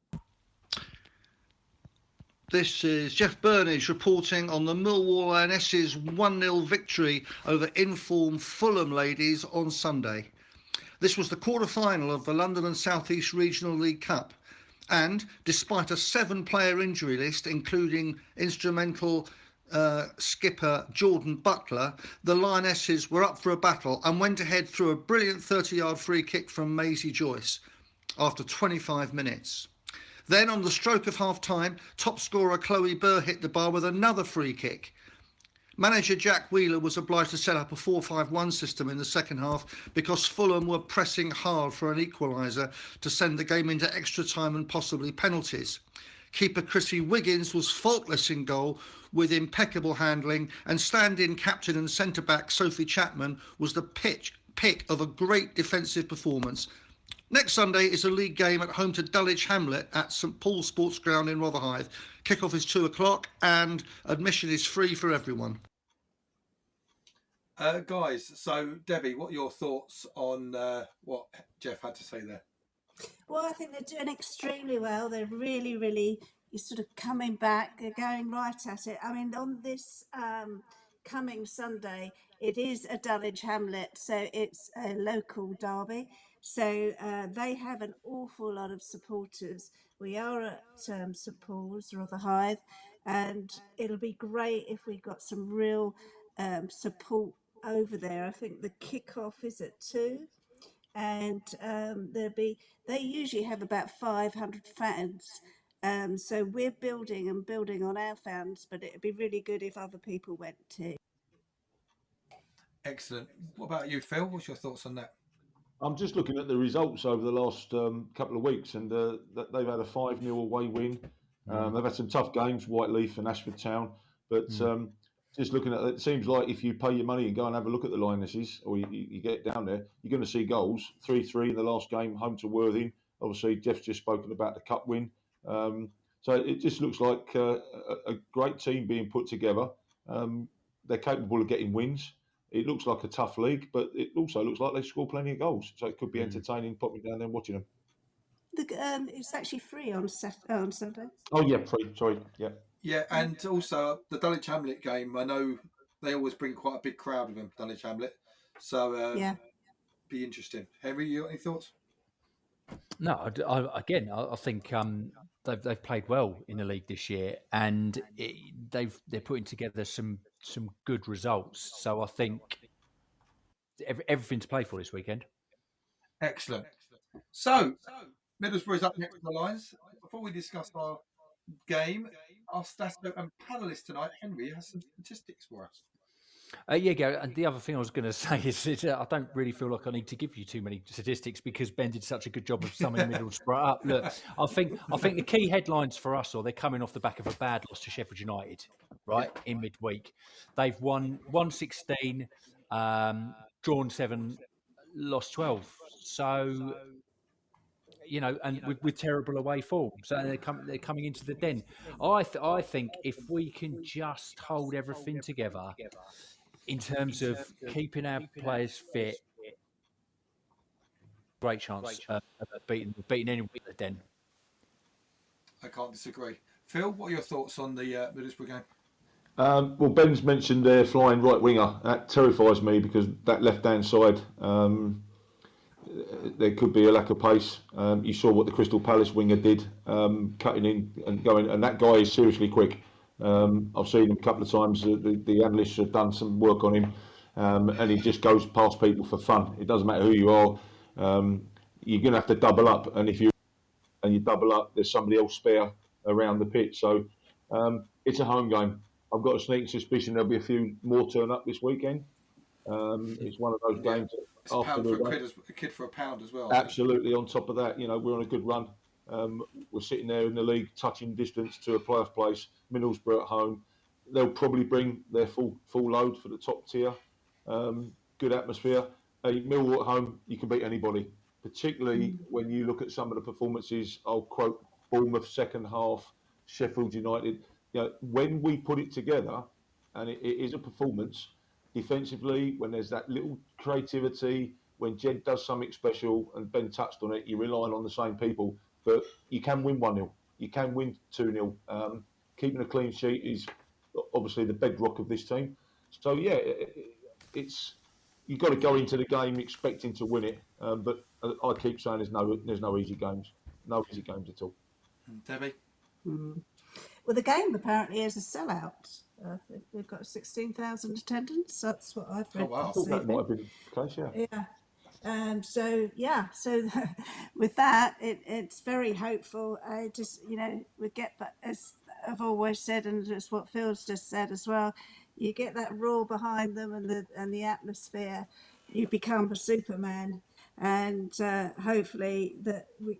This is Jeff Burnage reporting on the Millwall Lionesses 1-0 victory over informed Fulham ladies on Sunday. This was the quarter-final of the London and South East Regional League Cup. And despite a 7-player injury list, including instrumental skipper Jordan Butler, the Lionesses were up for a battle and went ahead through a brilliant 30-yard free kick from Maisie Joyce after 25 minutes. Then on the stroke of half-time, top scorer Chloe Burr hit the bar with another free kick. Manager Jack Wheeler was obliged to set up a 4-5-1 system in the second half because Fulham were pressing hard for an equaliser to send the game into extra time and possibly penalties. Keeper Chrissy Wiggins was faultless in goal with impeccable handling, and stand-in captain and centre-back Sophie Chapman was the pick of a great defensive performance. Next Sunday is a league game at home to Dulwich Hamlet at St Paul's Sports Ground in Rotherhithe. Kick-off is 2 o'clock and admission is free for everyone.
Guys, so Debbie, what are your thoughts on what Jeff had to say there?
Well, I think they're doing extremely well. They're really sort of coming back. They're going right at it. I mean, on this coming Sunday, it is a Dulwich Hamlet, so it's a local derby. So they have an awful lot of supporters. We are at St Paul's, Rotherhithe, and it'll be great if we got some real support over there. I think the kick-off is at 2. And they usually have about 500 fans. So we're building on our fans, but it'd be really good if other people went too.
Excellent. What about you, Phil? What's your thoughts on that?
I'm just looking at the results over the last couple of weeks, and they've had a 5-0 away win. They've had some tough games, Whiteleaf and Ashford Town, but just looking at it, it seems like if you pay your money and go and have a look at the Lionesses, or you get down there, you're going to see goals. 3-3 in the last game, home to Worthing. Obviously, Jeff's just spoken about the cup win. So it just looks like a great team being put together. They're capable of getting wins. It looks like a tough league, but it also looks like they score plenty of goals. So it could be entertaining, popping down there and watching them.
It's actually free on Sunday.
Oh, yeah, free. Sorry, yeah.
Yeah, and also the Dulwich Hamlet game, I know they always bring quite a big crowd with them, Dulwich Hamlet. So, be interesting. Henry, you got any thoughts?
No, I think they've played well in the league this year, and they're putting together some good results. So I think everything to play for this weekend.
Excellent. So Middlesbrough's up next on the lines. Before we discuss our game, our stasto and panelist tonight, Henry, has some statistics for us.
Yeah, Gary, and the other thing I was going to say is I don't really feel like I need to give you too many statistics because Ben did such a good job of summing Middlesbrough up. Look, I think the key headlines for us they're coming off the back of a bad loss to Sheffield United, right, in midweek. They've won 16, drawn 7, lost 12. So, you know, and with terrible away form, so they're coming into the den. I think if we can just hold everything together in terms of keeping our players fit, great chance of beating anyone at the den.
I can't disagree. Phil, what are your thoughts on the Middlesbrough game?
Well, Ben's mentioned their flying right winger. That terrifies me because that left-hand side, there could be a lack of pace. You saw what the Crystal Palace winger did, cutting in and going, and that guy is seriously quick. I've seen him a couple of times. The analysts have done some work on him, and he just goes past people for fun. It doesn't matter who you are. You're going to have to double up, and if you double up, there's somebody else spare around the pitch. So it's a home game. I've got a sneaking suspicion there'll be a few more turn up this weekend. It's one of those games.
It's a pound for a kid for a pound as well.
Absolutely. On top of that, you know, we're on a good run. We're sitting there in the league, touching distance to a playoff place. Middlesbrough at home. They'll probably bring their full load for the top tier. Good atmosphere. Millwall at home, you can beat anybody. particularly when you look at some of the performances. I'll quote Bournemouth second half, Sheffield United. When we put it together, and it is a performance defensively, when there's that little creativity, when Jed does something special, and Ben touched on it, you're relying on the same people, but you can win 1-0, you can win 2-0. Keeping a clean sheet is obviously the bedrock of this team. So yeah, it's you've got to go into the game expecting to win it. But I keep saying there's no easy games, no easy games at all.
Debbie?
Well, the game apparently is a sellout. They've got 16,000 attendance. That's what I've read.
Oh, wow.
I thought that might have been the case, yeah.
Yeah. So with that, it's very hopeful. I just, we get that, as I've always said, and it's what Phil's just said as well. You get that roar behind them and the atmosphere. You become a Superman, and hopefully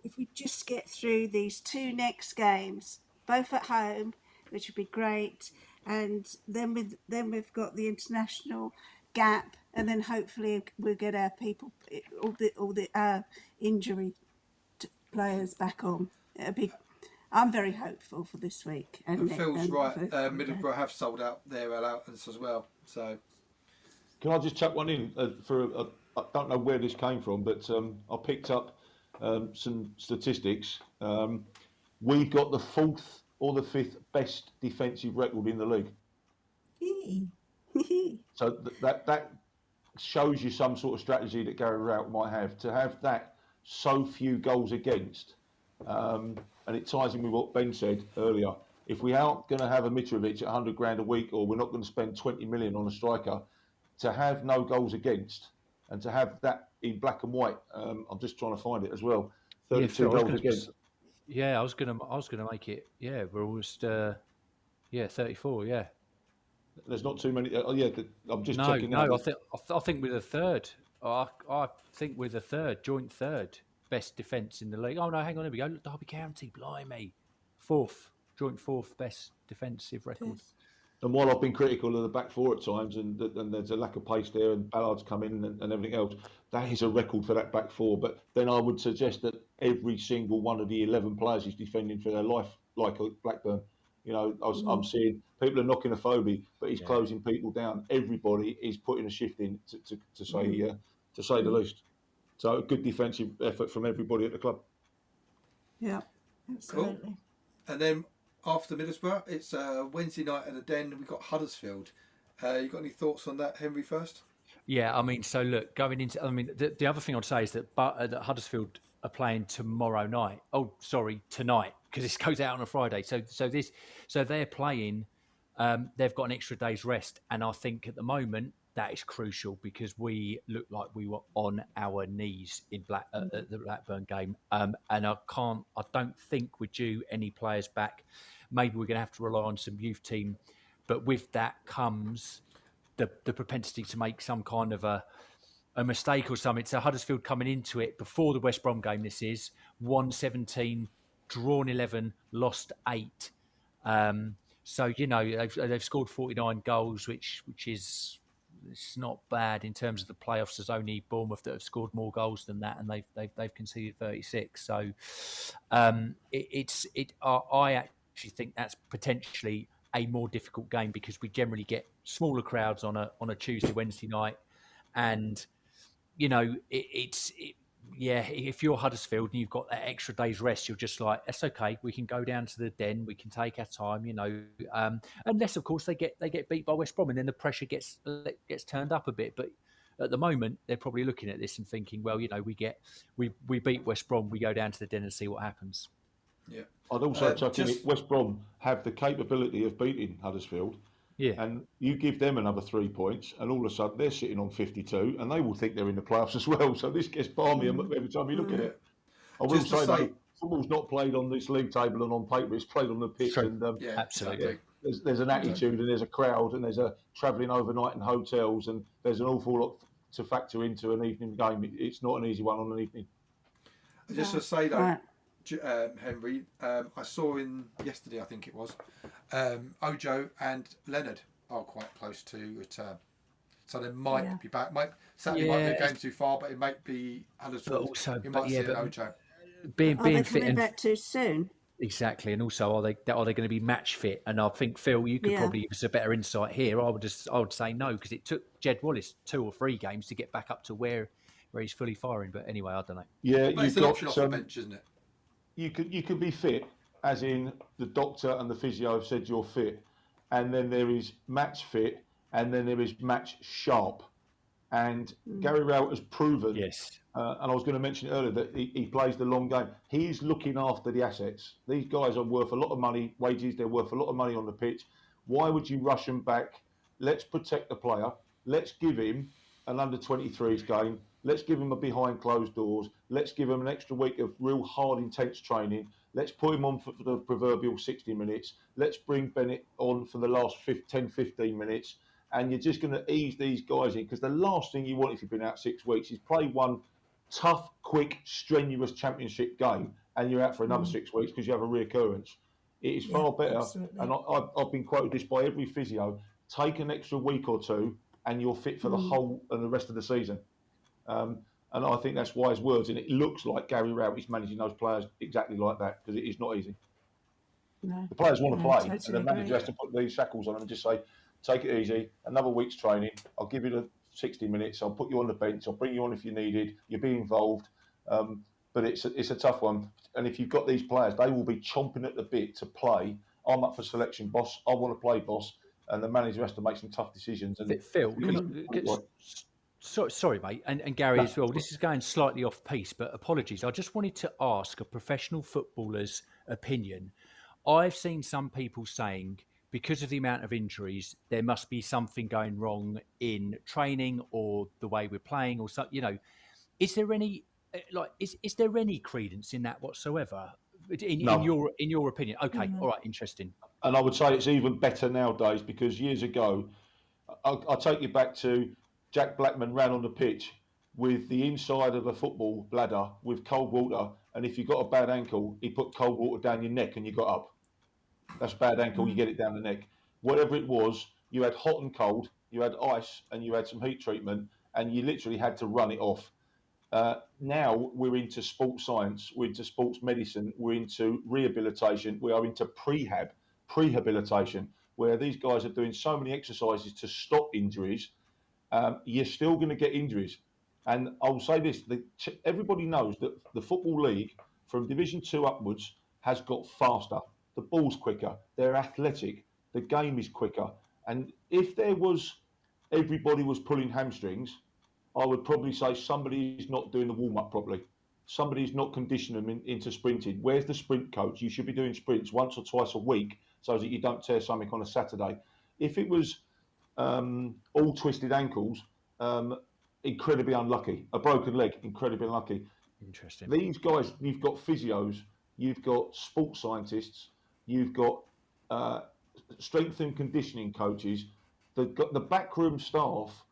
if we just get through these 2 next games, both at home, which would be great, and then we've got the international gap, and then hopefully we'll get our people, all the injury players back on. I'm very hopeful for this week.
And Phil's right. Middlesbrough have sold out their allowance as well. So,
can I just chuck one in I don't know where this came from, but I picked up some statistics. We've got the 4th or the 5th best defensive record in the league. So that shows you some sort of strategy that Gary Rowett might have, to have that so few goals against. And it ties in with what Ben said earlier. If we aren't going to have a Mitrovic at 100 grand a week, or we're not going to spend 20 million on a striker, to have no goals against and to have that in black and white, I'm just trying to find it as well. 32 goals against.
Yeah, I was gonna make it. Yeah, we're almost 34. Yeah.
There's not too many. I'm just checking.
No, I think we're the third. I think we're the third, joint third best defence in the league. Oh no, hang on, here we go. Look, Derby County, blimey, 4th, joint 4th best defensive record.
Yes.
And while I've been critical of the back 4 at times, and there's a lack of pace there, and Ballard's come in and everything else, that is a record for that back 4. But then I would suggest that every single one of the 11 players is defending for their life, like Blackburn. I'm seeing people are knocking a phobie, but he's closing people down. Everybody is putting a shift in to say the least. So a good defensive effort from everybody at the club.
Yeah, absolutely.
Cool. And then after Middlesbrough, it's Wednesday night at the Den. We've got Huddersfield. You got any thoughts on that, Henry, first?
Yeah, I mean, so look, going into, the other thing I'd say is that Huddersfield are playing tomorrow night. Oh, sorry, tonight, because this goes out on a Friday. So they're playing. They've got an extra day's rest, and I think at the moment that is crucial, because we looked like we were on our knees in the Blackburn game, and I don't think we're due any players back. Maybe we're going to have to rely on some youth team, but with that comes the propensity to make some kind of a mistake or something. So Huddersfield coming into it before the West Brom game, this is won 17, drawn 11, lost 8. So they've scored 49 goals, which is, it's not bad in terms of the playoffs. There's only Bournemouth that have scored more goals than that, and they've conceded 36. So I actually think that's potentially a more difficult game, because we generally get smaller crowds on a Tuesday, Wednesday night, and if you're Huddersfield and you've got that extra day's rest, you're just like, that's okay. We can go down to the Den. We can take our time, unless of course they get beat by West Brom, and then the pressure gets turned up a bit. But at the moment, they're probably looking at this and thinking, well, we beat West Brom, we go down to the Den and see what happens.
Yeah.
I'd also chuck in, West Brom have the capability of beating Huddersfield.
Yeah.
And you give them another 3 points, and all of a sudden they're sitting on 52, and they will think they're in the playoffs as well. So this gets balmy every time you look at it. I will say, though, football's not played on this league table and on paper; it's played on the pitch. And
absolutely.
There's an attitude, and there's a crowd, and there's a travelling overnight in hotels, and there's an awful lot to factor into an evening game. It's not an easy one on an evening.
Just to say though, Henry, I saw yesterday, I think it was, Ojo and Leonard are quite close to return. So they might be back. Saturday might be a game too far, but it might be Huddersfield.
But also,
you might see an Ojo.
Are they
being fit
coming back too soon?
Exactly, and also are they going to be match fit? And I think Phil, you could probably give us a better insight here. I would say no, because it took Jed Wallace 2 or 3 games to get back up to where he's fully firing. But anyway, I don't know.
Yeah,
but it's an option off the bench, isn't it?
You could be fit, as in the doctor and the physio have said you're fit, and then there is match fit, and then there is match sharp. And Gary Rowett has proven, and I was going to mention earlier, that he plays the long game. He's looking after the assets. These guys are worth a lot of money, wages, they're worth a lot of money on the pitch. Why would you rush them back? Let's protect the player. Let's give him an under-23s game. Let's give him a behind closed doors. Let's give him an extra week of real hard, intense training. Let's put him on for the proverbial 60 minutes. Let's bring Bennett on for the last 10, 15 minutes. And you're just going to ease these guys in, because the last thing you want if you've been out 6 weeks is play one tough, quick, strenuous championship game and you're out for another 6 weeks because you have a reoccurrence. It is far better. Absolutely. And I've been quoted this by every physio: take an extra week or two and you're fit for the whole and the rest of the season. And I think that's wise words. And it looks like Gary Rowett is managing those players exactly like that, because it is not easy.
No.
The players want to play,
totally
and the manager has to put these shackles on them and just say, take it easy, another week's training, I'll give you the 60 minutes, I'll put you on the bench, I'll bring you on if you needed, you'll be involved. But it's a tough one. And if you've got these players, they will be chomping at the bit to play. I'm up for selection, boss. I want to play, boss. And the manager has to make some tough decisions. And
Phil, sorry, mate, and Gary as well. This is going slightly off piece, but apologies. I just wanted to ask a professional footballer's opinion. I've seen some people saying, because of the amount of injuries, there must be something going wrong in training or the way we're playing, or something. You know, is there any is there any credence in that whatsoever? In your opinion? Okay, all right, interesting.
And I would say it's even better nowadays, because years ago, I'll take you back to Jack Blackman ran on the pitch with the inside of a football bladder with cold water, and if you got a bad ankle, he put cold water down your neck and you got up. That's bad ankle, you get it down the neck. Whatever it was, you had hot and cold, you had ice, and you had some heat treatment, and you literally had to run it off. Now we're into sports science, we're into sports medicine, we're into rehabilitation, we are into prehabilitation, where these guys are doing so many exercises to stop injuries. You're still going to get injuries. And I'll say this, everybody knows that the Football League, from Division 2 upwards, has got faster. The ball's quicker, they're athletic, the game is quicker. And if everybody was pulling hamstrings, I would probably say somebody's not doing the warm-up properly. Somebody's not conditioning them into sprinting. Where's the sprint coach? You should be doing sprints once or twice a week so that you don't tear something on a Saturday. If it was all twisted ankles, incredibly unlucky. A broken leg, incredibly unlucky.
Interesting.
These guys, you've got physios, you've got sports scientists, you've got strength and conditioning coaches. The backroom staff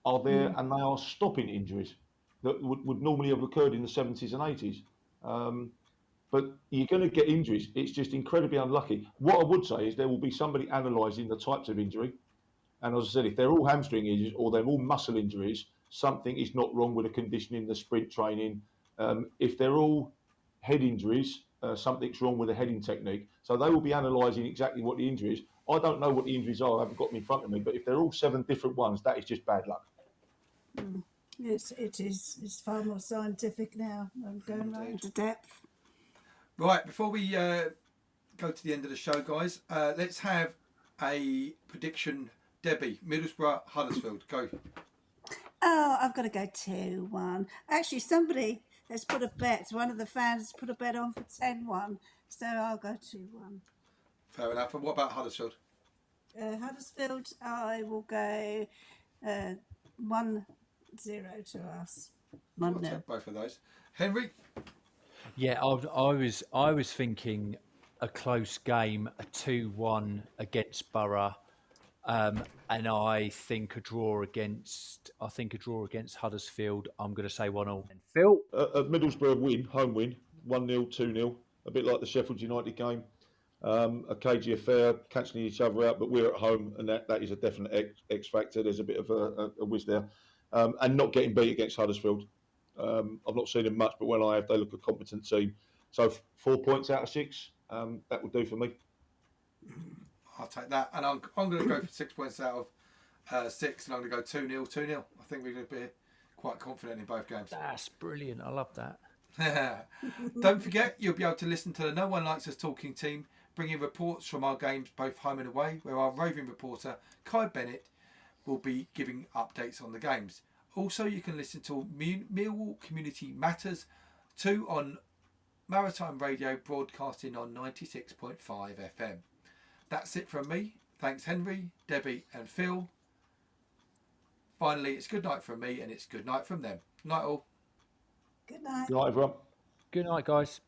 are there and they are stopping injuries that would normally have occurred in the 70s and 80s. But you're going to get injuries. It's just incredibly unlucky. What I would say is there will be somebody analysing the types of injury. And as I said, if they're all hamstring injuries or they're all muscle injuries, something is not wrong with the conditioning, the sprint training. If they're all head injuries, something's wrong with the heading technique. So they will be analysing exactly what the injury is. I don't know what the injuries are. I haven't got them in front of me. But if they're all 7 different ones, that is just bad luck.
Yes, it is. It's far more scientific now. I'm going right into depth.
Right, before we go to the end of the show, guys, let's have a prediction. Debbie, Middlesbrough, Huddersfield, go.
Oh, I've got to go 2-1. Actually, somebody has put a bet. One of the fans put a bet on for 10-1. So I'll go 2-1.
Fair enough. And what about Huddersfield?
Huddersfield, I will go 1-0 to us. 1-0.
I'll take both of those. Henry?
Yeah, I was thinking a close game, a 2-1 against Borough, and I think a draw against Huddersfield. I'm going to say 1-1. Phil?
A Middlesbrough win, home win, 1-0, 2-0, a bit like the Sheffield United game. A cagey affair, cancelling each other out, but we're at home, and that is a definite X factor. There's a bit of a whiz there. And not getting beat against Huddersfield. I've not seen them much, but when I have, they look a competent team. So 4 points out of 6, that would do for me.
I'll take that. And I'm going to go for 6 points out of 6, and I'm going to go 2-0, 2-0. I think we're going to be quite confident in both games.
That's brilliant. I love that.
Don't forget, you'll be able to listen to the No One Likes Us talking team, bringing reports from our games both home and away, where our roving reporter, Kai Bennett, will be giving updates on the games. Also, you can listen to Millwall Community Matters 2 on Maritime Radio, broadcasting on 96.5 FM. That's it from me. Thanks, Henry, Debbie and Phil. Finally, it's good night from me and it's good night from them. Night all.
Good night.
Good night, everyone.
Good night, guys.